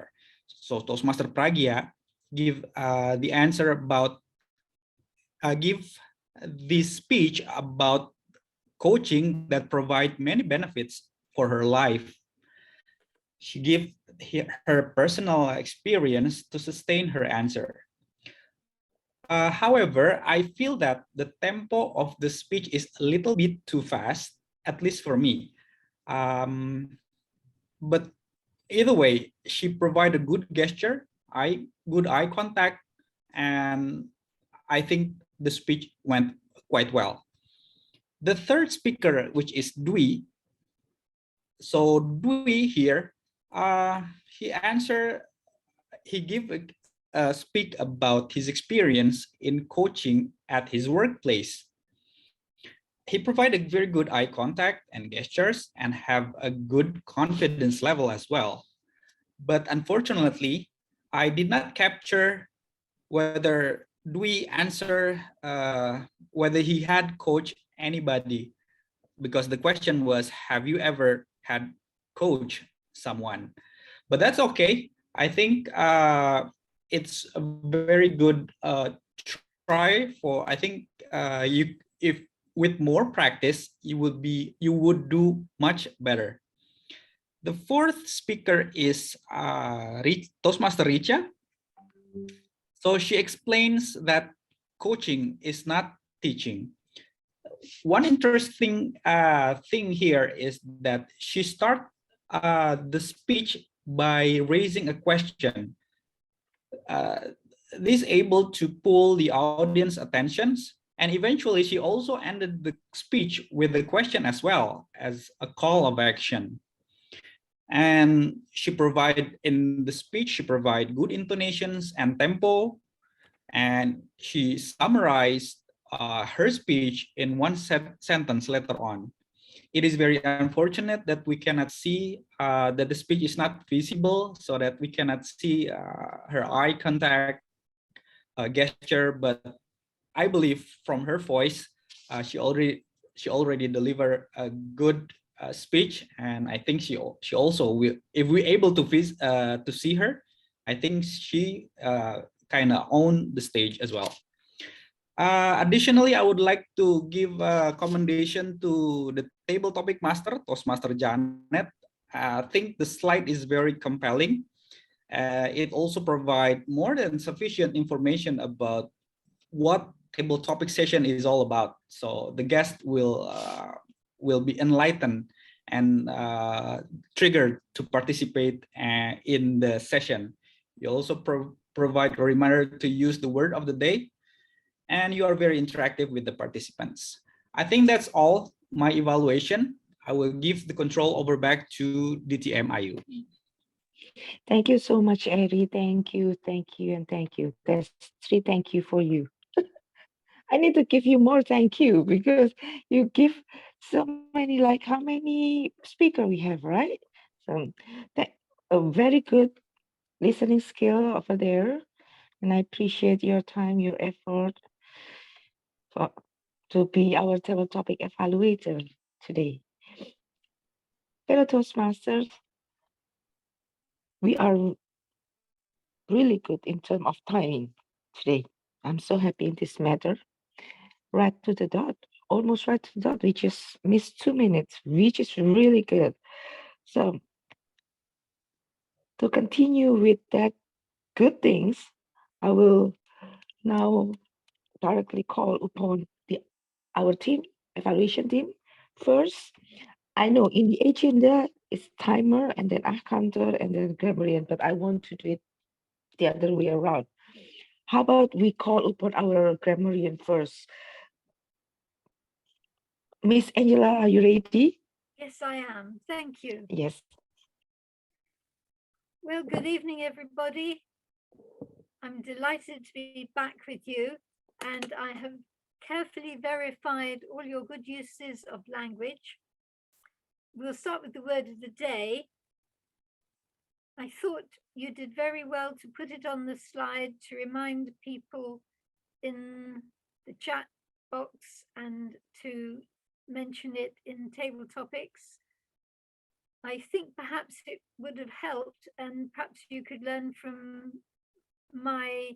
So Toastmaster Pragya give the answer about, give this speech about coaching that provide many benefits for her life. She give her personal experience to sustain her answer. However, I feel that the tempo of the speech is a little bit too fast, at least for me. But either way, she provided a good gesture, good eye contact, and I think the speech went quite well. The third speaker, which is Dwi. So Dwi here, he speak about his experience in coaching at his workplace. He provided very good eye contact and gestures and have a good confidence level as well. But unfortunately, I did not capture whether Dwi answer whether he had coached anybody, because the question was, have you ever had coach someone? But that's okay. I think it's a very good try for, I think if with more practice, you would do much better. The fourth speaker is Toastmaster Richa. So she explains that coaching is not teaching. One interesting thing here is that she starts the speech by raising a question. This able to pull the audience attentions, and eventually she also ended the speech with a question as well as a call of action. And she provide in the speech, she provide good intonations and tempo, and she summarized her speech in one sentence later on. It is very unfortunate that we cannot see that the speech is not visible, so that we cannot see her eye contact gesture, but I believe from her voice, she already delivered a good speech, and I think she also will. If we're able to see her, I think she kind of own the stage as well. Additionally, I would like to give a commendation to the table topic master, Toastmaster Janet. I think the slide is very compelling. It also provides more than sufficient information about what table topic session is all about. So the guest will be enlightened and triggered to participate in the session. You also provide a reminder to use the word of the day, and you are very interactive with the participants. I think that's all my evaluation. I will give the control over back to DTMIU. Thank you so much, Ari. Thank you, and thank you. That's 3 thank you for you. I need to give you more thank you because you give so many, like how many speaker we have, right? So that a very good listening skill over there. and I appreciate your time, your effort to be our table topic evaluator today. Fellow Toastmasters, we are really good in terms of timing today. I'm so happy in this matter. Right to the dot, almost right to the dot. We just missed 2 minutes, which is really good. So to continue with that good things, I will now directly call upon our team, evaluation team. First, I know in the agenda it's timer and then accounter and then grammarian, but I want to do it the other way around. How about we call upon our grammarian first? Miss Angela, are you ready? Yes, I am. Thank you. Yes. Well, good evening, everybody. I'm delighted to be back with you, and I have carefully verified all your good uses of language. We'll start with the word of the day. I thought you did very well to put it on the slide to remind people in the chat box and to mention it in table topics. I think perhaps it would have helped, and perhaps you could learn from my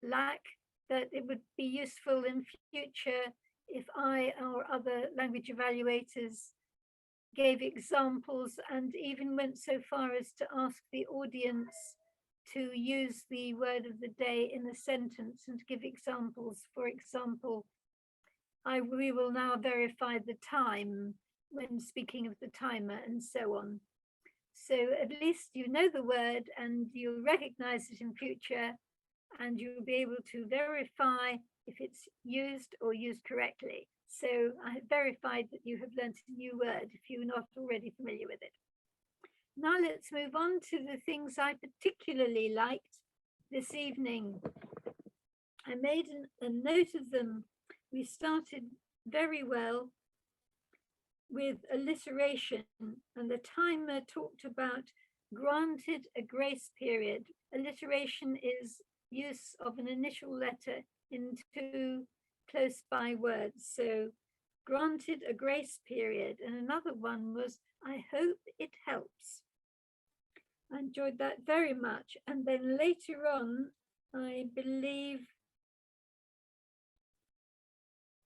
lack, that it would be useful in future if I or other language evaluators gave examples and even went so far as to ask the audience to use the word of the day in a sentence and to give examples. For example, we will now verify the time when speaking of the timer and so on. So at least you know the word and you'll recognize it in future, and you'll be able to verify if it's used or used correctly. So I have verified that you have learned a new word if you're not already familiar with it. Now let's move on to the things I particularly liked this evening. I made a note of them. We started very well with alliteration, and the timer talked about granted a grace period. Alliteration is use of an initial letter in two close by words. So granted a grace period. And another one was, I hope it helps. I enjoyed that very much. And then later on, I believe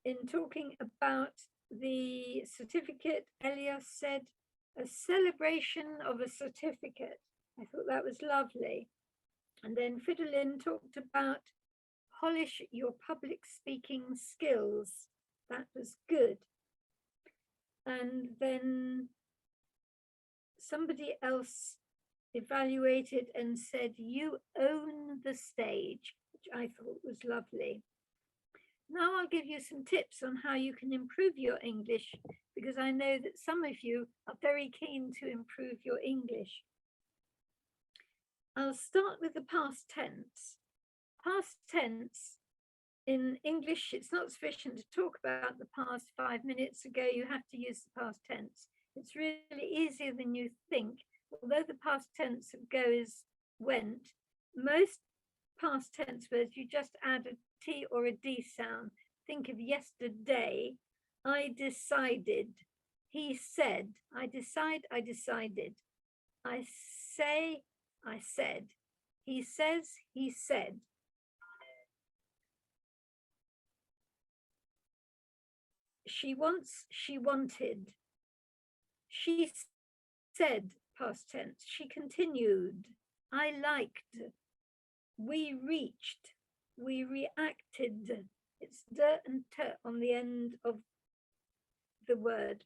in talking about the certificate, Elias said, a celebration of a certificate. I thought that was lovely. And then Fridolin talked about polish your public speaking skills. That was good. And then somebody else evaluated and said, you own the stage, which I thought was lovely. Now I'll give you some tips on how you can improve your English, because I know that some of you are very keen to improve your English. I'll start with the past tense. Past tense in English, it's not sufficient to talk about the past 5 minutes ago. You have to use the past tense. It's really easier than you think. Although the past tense of go is went, most past tense words, you just add a T or a D sound. Think of yesterday, I decided, he said, I decide, I decided, I say, I said, he says, he said. She wants, she wanted. She said, past tense, she continued, I liked. We reached, we reacted. It's d and t on the end of the word.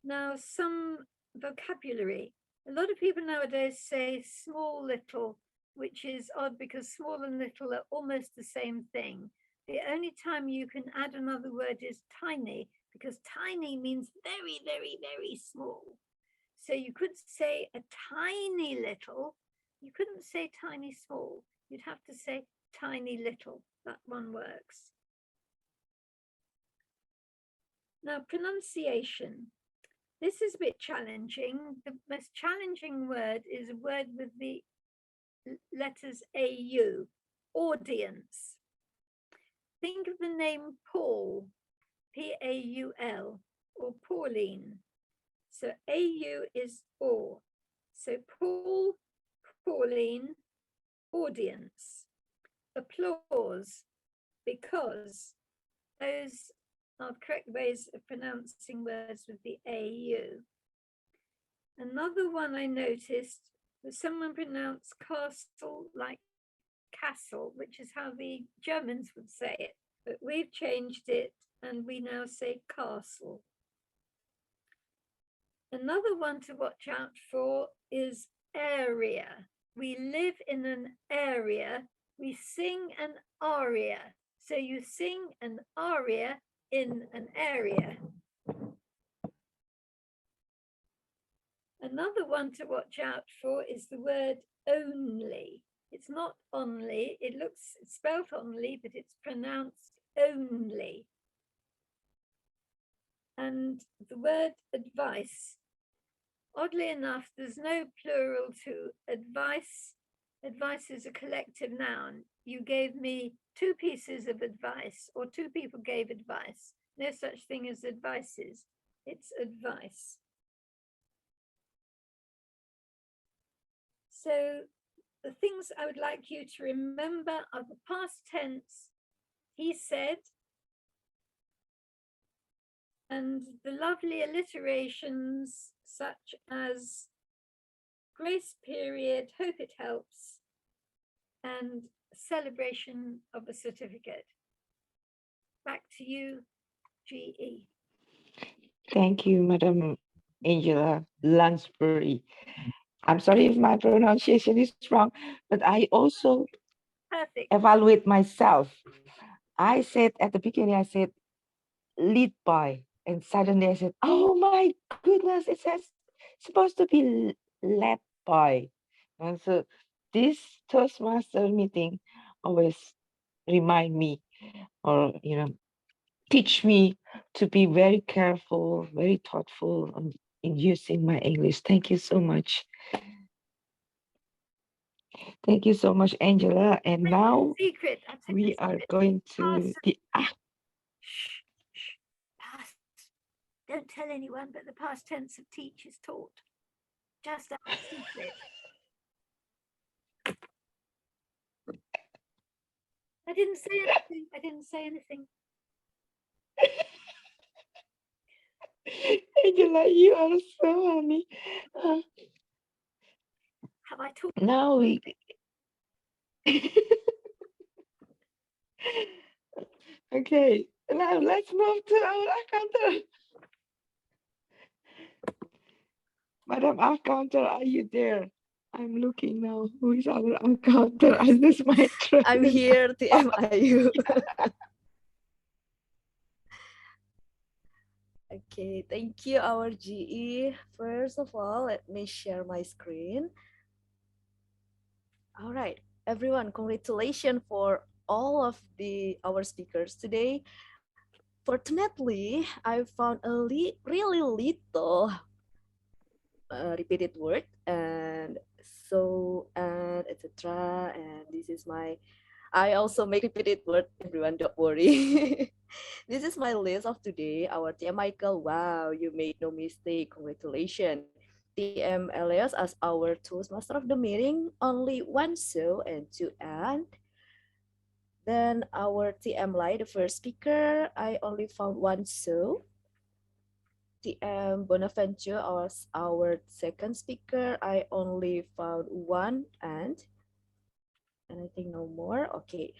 Now, some vocabulary. A lot of people nowadays say small, little, which is odd because small and little are almost the same thing. The only time you can add another word is tiny, because tiny means very, very, very small. So you could say a tiny little. You couldn't say tiny small. You'd have to say tiny little. That one works. Now, pronunciation. This is a bit challenging. The most challenging word is a word with the letters AU, audience. Think of the name Paul, P-A-U-L, or Pauline. So AU is or. So Paul, Pauline, audience. Applause, because those are correct ways of pronouncing words with the AU. Another one I noticed was someone pronounced castle like castle, which is how the Germans would say it, but we've changed it and we now say castle. Another one to watch out for is area. We live in an area. We sing an aria. So you sing an aria in an area. Another one to watch out for is the word only. It's not only, it's spelled only, but it's pronounced only. And the word advice. Oddly enough, there's no plural to advice. Advice is a collective noun. You gave me 2 pieces of advice, or 2 people gave advice. No such thing as advices. It's advice. So the things I would like you to remember are the past tense, he said, and the lovely alliterations such as grace period, hope it helps, and celebration of a certificate. Back to you, GE. Thank you, Madam Angela Lansbury. I'm sorry if my pronunciation is wrong, but I also evaluate myself. I said at the beginning, I said, lead by, and suddenly I said, oh my goodness, it says supposed to be led by. And so this Toastmaster meeting always remind me, or teach me to be very careful, very thoughtful in using my English. Thank you so much. Thank you so much, Angela. And now we are going to the Past. Don't tell anyone, but the past tense of teach is taught. Just a secret. I didn't say anything. I didn't say anything. Angela, you are so funny. Have I talked? Now we. Okay, now let's move to our accountant. Madam Accountant, are you there? I'm looking now. Who is our accountant? Is this my turn? I'm here, TMIU. Okay, thank you, our GE. First of all, let me share my screen. All right, everyone, congratulations for all of our speakers today. Fortunately, I found a really little repeated word, and so and etc. And this is my, I also make repeated word. Everyone, don't worry. This is my list of today. Our TM Michael, wow, you made no mistake. Congratulations. TM Elias as our Toastmaster of the meeting, only 1 so and 2 and. Then our TM Lai, the first speaker, I only found 1 so. TM Bonaventure as our second speaker, I only found 1 and I think no more. Okay.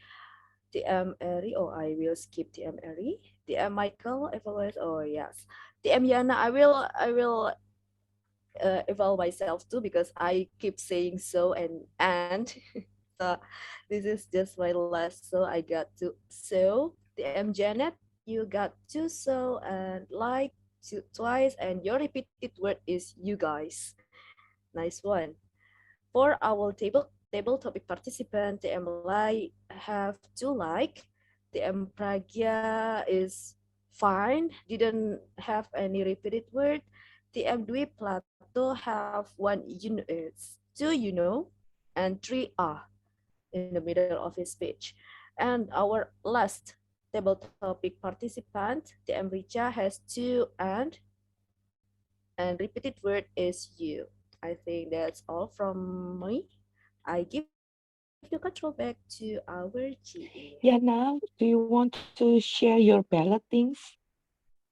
TM Eri, oh, I will skip TM Eri. TM Michael, evaluate, oh yes. TM Yana, I will evaluate myself too, because I keep saying so and. So this is just my last, so I got 2 so. TM Janet, you got 2 so and like twice, and your repeated word is you guys. Nice one. For our table topic participant, TM Lai have 2 like. TM Pragya is fine, didn't have any repeated word. TM Dwi Plato have 1 2 . and 3 ah in the middle of his speech. And our last table topic participant, TM Richa, has 2 and repeated word is you. I think that's all from me. I give the control back to our GE. Yeah, now, do you want to share your ballot things?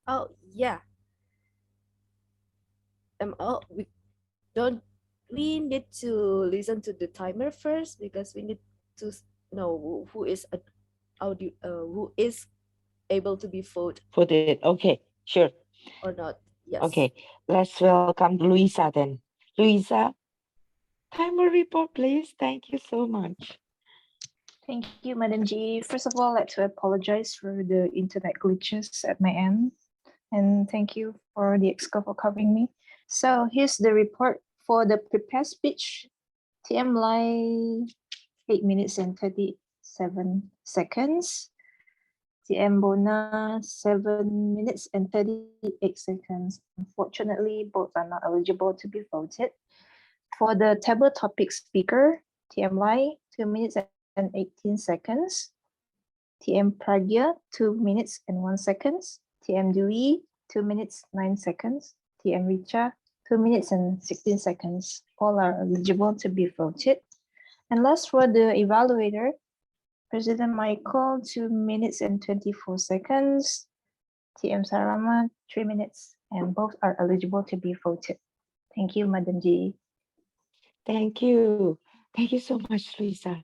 Oh, yeah. We need to listen to the timer first because we need to know who is who is able to be Voted. Okay, sure. or not. Yes. Okay, let's welcome Luisa then. Luisa, timer report, please. Thank you so much. Thank you, Madam G. First of all, I'd like to apologize for the internet glitches at my end. And thank you for the EXCO for covering me. So here's the report for the prepared speech. TM Lai, 8 minutes and 37 seconds. TM Bona, 7 minutes and 38 seconds. Unfortunately, both are not eligible to be voted. For the table topic speaker, TM Lai, 2 minutes and 18 seconds. TM Pragya, 2 minutes and 1 seconds. TM Dewey, 2 minutes, 9 seconds. TM Richa, 2 minutes and 16 seconds. All are eligible to be voted. And last for the evaluator, President Michael, 2 minutes and 24 seconds. TM Sarama, 3 minutes, and both are eligible to be voted. Thank you, Madam G. Thank you. Thank you so much, Luisa.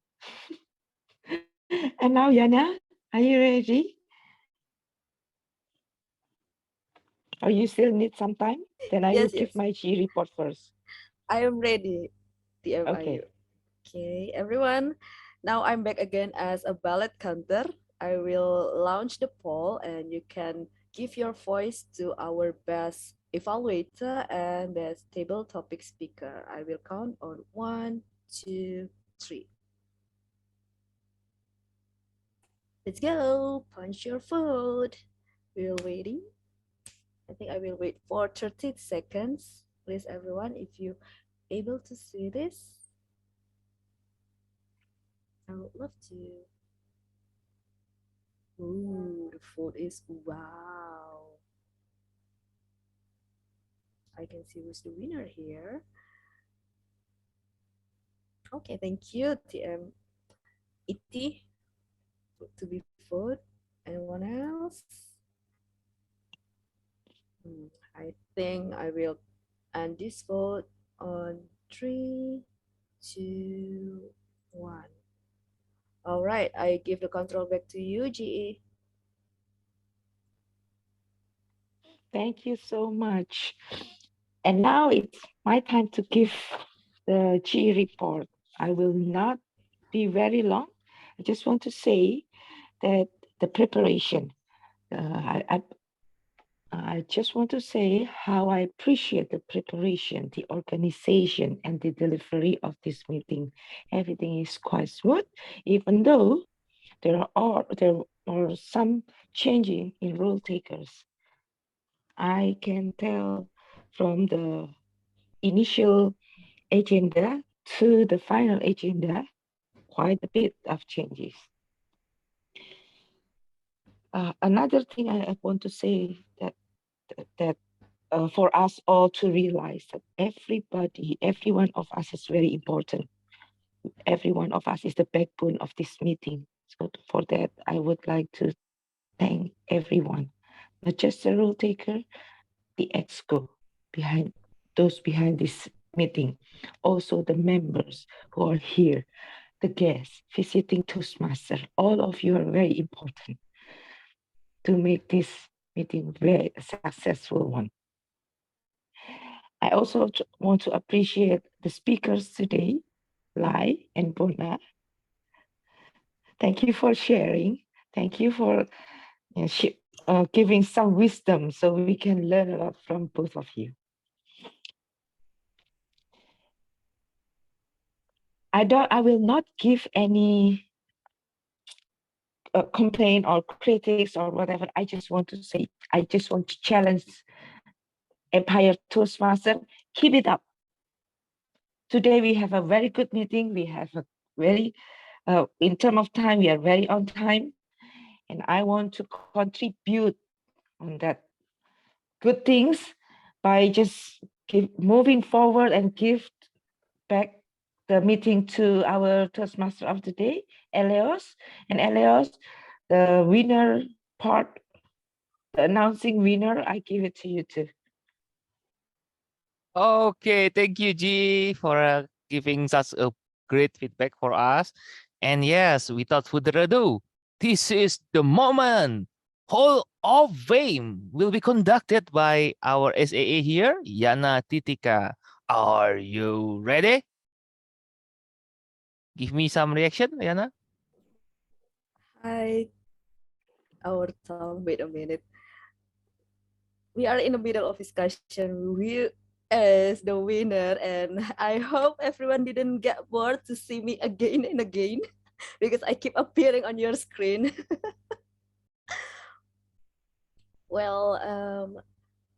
And now, Yana, are you ready? Or you still need some time? Then I will give my G report first. I am ready. TM Okay. Okay, everyone. Now I'm back again as a ballot counter. I will launch the poll and you can give your voice to our best evaluator and best table topic speaker. I will count on 1, 2, 3. Let's go. Punch your vote. We're waiting. I think I will wait for 30 seconds. Please, everyone, if you able to see this, I would love to. Ooh, the vote is wow. I can see who's the winner here. Okay, thank you, TM Iti, to be voted. Anyone else? I think I will end this vote on 3, 2, 1. All right, I give the control back to you, GE. Thank you so much. And now it's my time to give the G report. I will not be very long. I just want to say that the preparation, I just want to say how I appreciate the preparation, the organization, and the delivery of this meeting. Everything is quite smooth, even though there are some changing in role takers. I can tell from the initial agenda to the final agenda, quite a bit of changes. Another thing I want to say that for us all to realize that every one of us is very important. Every one of us is the backbone of this meeting. So for that, I would like to thank everyone, not just the role taker, the exco behind this meeting, also the members who are here, the guests visiting Toastmaster. All of you are very important to make this meeting very successful one. I also want to appreciate the speakers today, Lai and Bona. Thank you for sharing. Thank you for giving some wisdom so we can learn a lot from both of you. I will not give any complaint or critics or whatever. I just want to say, I just want to challenge Empire Toastmaster, keep it up. Today we have a very good meeting. We have a very, in terms of time, we are very on time. And I want to contribute on that good things by just moving forward and give back the meeting to our Toastmaster of the day, Elios. And Elios, the winner part, the announcing winner, I give it to you too. Okay, thank you, G, for giving such a great feedback for us. And yes, without further ado, this is the moment. Hall of Fame will be conducted by our SAA here, Yana Titika. Are you ready? Give me some reaction, Yana. Hi, our Tom. Wait a minute. We are in the middle of discussion. We as the winner, and I hope everyone didn't get bored to see me again and again because I keep appearing on your screen. Well,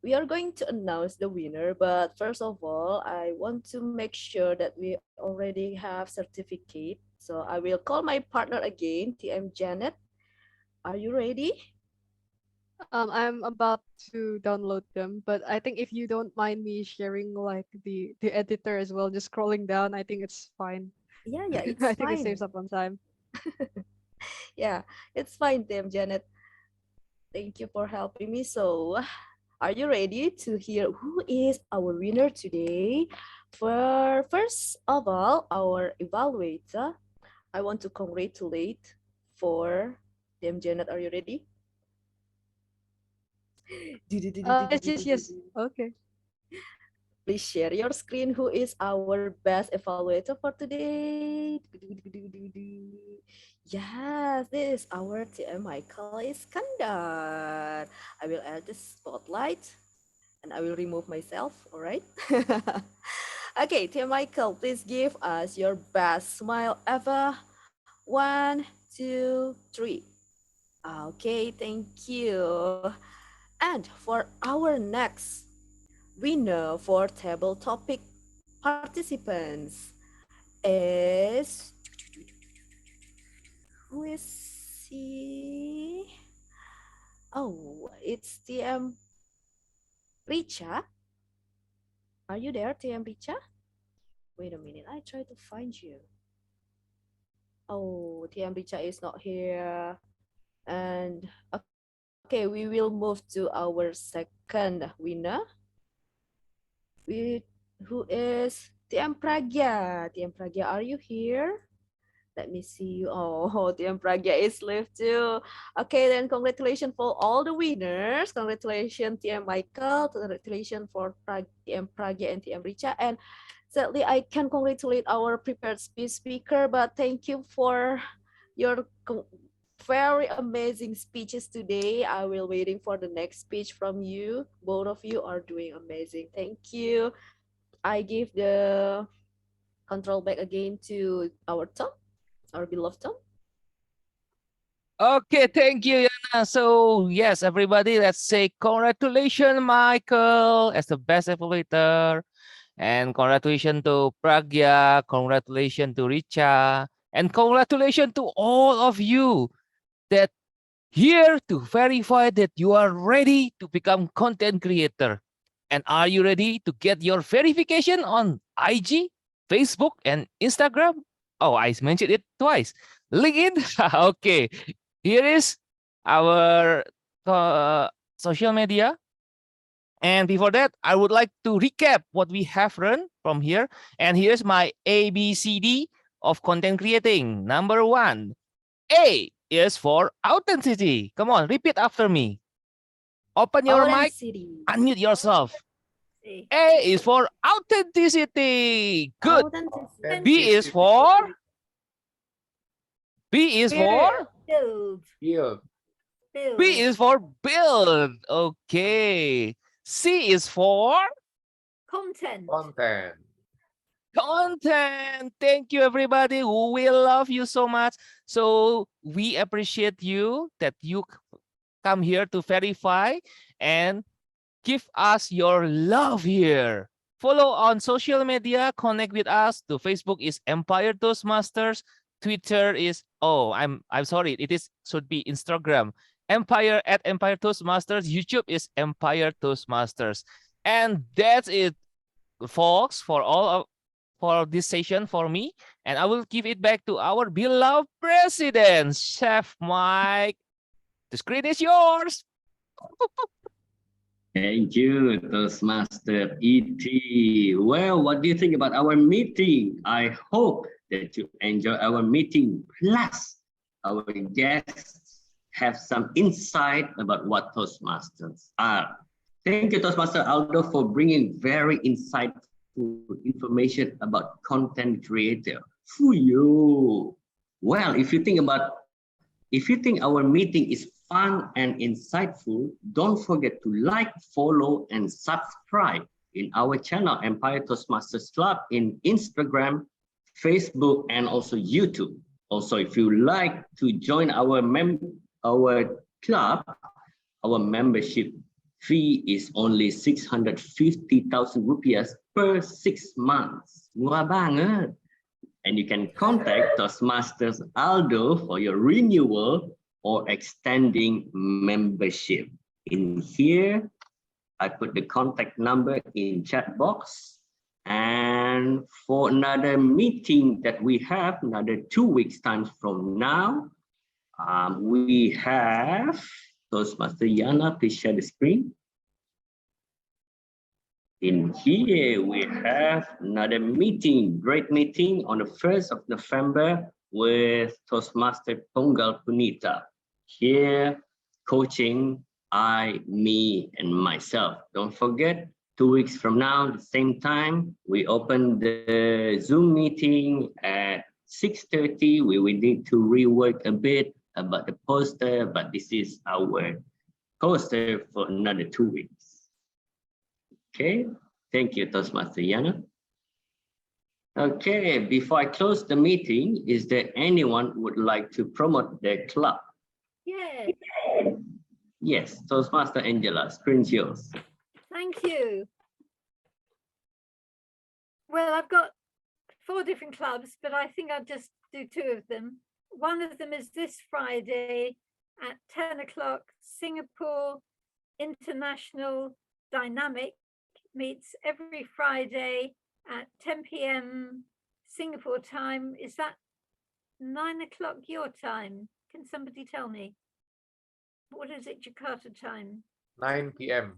we are going to announce the winner, but first of all, I want to make sure that we already have certificate. So I will call my partner again, TM Janet. Are you ready? I'm about to download them, but I think if you don't mind me sharing like the editor as well, just scrolling down, I think it's fine. Yeah, it's I think it fine. saves up on time. Yeah, it's fine, TM Janet. Thank you for helping me. So, are you ready to hear who is our winner today? For first of all, our evaluator, I want to congratulate for TM Janet. Are you ready? Yes. Okay. Please share your screen. Who is our best evaluator for today? Yes, this is our TM Michael Iskandar. I will add the spotlight and I will remove myself. All right. Okay, TM Michael, please give us your best smile ever. 1, 2, 3. Okay, thank you. And for our next winner for table topic participants is, who is he? Oh, it's TM Richa. Are you there, TM Richa? Wait a minute, I try to find you. Oh, TM Richa is not here. And okay, we will move to our second winner. Who is TM Pragya. TM Pragya, are you here? Let me see you. Oh, TM Pragya is left too. Okay, then congratulations for all the winners. Congratulations, TM Michael. Congratulations for TM Pragya and TM Richa. And sadly, I can congratulate our prepared speaker, but thank you for your very amazing speeches today. I will waiting for the next speech from you. Both of you are doing amazing. Thank you. I give the control back again to our Tom, our beloved Tom. Okay, thank you, Yana. So yes, everybody, let's say congratulations, Michael, as the best evaluator. And congratulations to Pragya, congratulations to Richa, and congratulations to all of you that here to verify that you are ready to become content creator. And are you ready to get your verification on IG, Facebook, and Instagram? Oh, I mentioned it twice. LinkedIn? Okay. Here is our social media. And before that, I would like to recap what we have learned from here. And here's my ABCD of content creating. Number 1, A is for authenticity. Come on, repeat after me. Open your mic, unmute yourself. A is for authenticity. Good. B is for? B is for? Build. B is for build. Okay. C is for? Content. Content. Thank you, everybody. We love you so much. So we appreciate you that you come here to verify and give us your love here. Follow on social media, connect with us. The Facebook is Empire Toastmasters. Twitter is, oh, I'm sorry, should be Instagram. Empire at Empire Toastmasters. YouTube is Empire Toastmasters. And that's it, folks, for this session for me. And I will give it back to our beloved president, Chef Mike. The screen is yours. Thank you, Toastmaster E.T. Well, what do you think about our meeting? I hope that you enjoy our meeting. Plus, our guests have some insight about what Toastmasters are. Thank you, Toastmaster Aldo, for bringing very insightful information about content creator. Fuyo. Well, if you think our meeting is fun and insightful, don't forget to like, follow, and subscribe in our channel, Empire Toastmasters Club, in Instagram, Facebook, and also YouTube. Also, if you like to join our club, our membership fee is only 650,000 rupiah per 6 months. Murah banget. And you can contact Toastmasters Aldo for your renewal or extending membership. In here, I put the contact number in chat box. And for another meeting that we have, another 2 weeks time from now, we have Toastmaster Yana, please share the screen. In here, we have another meeting, great meeting on the 1st of November with Toastmaster Tunggal Punita. Here, coaching I, me, and myself. Don't forget, 2 weeks from now, the same time, we open the Zoom meeting at 6:30. We will need to rework a bit about the poster, but this is our poster for another 2 weeks. Okay, thank you, Toastmaster Yana. Okay, before I close the meeting, is there anyone who would like to promote their club? Yes. Yes, Toastmaster Angela, screen's yours. Thank you. Well, I've got 4 different clubs, but I think I'll just do 2 of them. One of them is this Friday at 10 o'clock, Singapore International Dynamic meets every Friday at 10 p.m. Singapore time. Is that 9 o'clock your time? Can somebody tell me? What is it, Jakarta time? 9 p.m.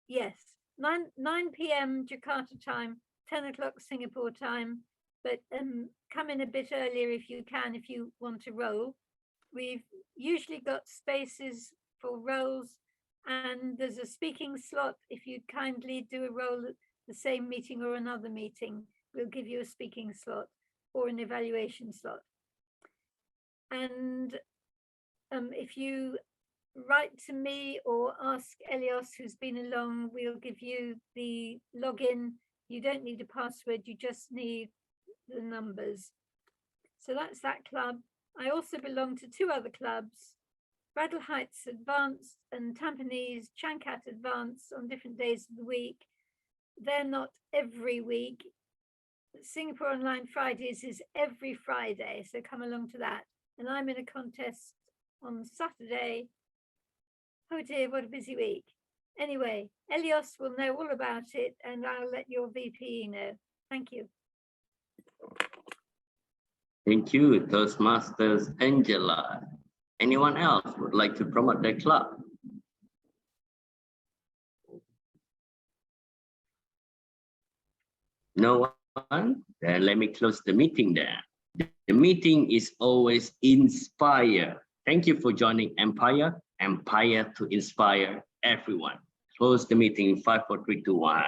Yes, 9 p.m. Jakarta time, 10 o'clock Singapore time. But come in a bit earlier if you can, if you want to roll. We've usually got spaces for rolls, and there's a speaking slot. If you kindly do a roll at the same meeting or another meeting, we'll give you a speaking slot or an evaluation slot. And if you write to me or ask Elios, who's been along, we'll give you the login. You don't need a password, you just need the numbers. So that's that club. I also belong to 2 other clubs, Bradle Heights Advanced and Tampines Chancat Advanced, on different days of the week. They're not every week. Singapore Online Fridays is every Friday, so come along to that. And I'm in a contest on Saturday. Oh dear, what a busy week. Anyway, Elios will know all about it, and I'll let your VP know. Thank you. Thank you, Toastmasters Angela. Anyone else would like to promote their club? No one? Then let me close the meeting there. The meeting is always inspire. Thank you for joining Empire. Empire to inspire everyone. Close the meeting in 5, 4, 3, 2, 1.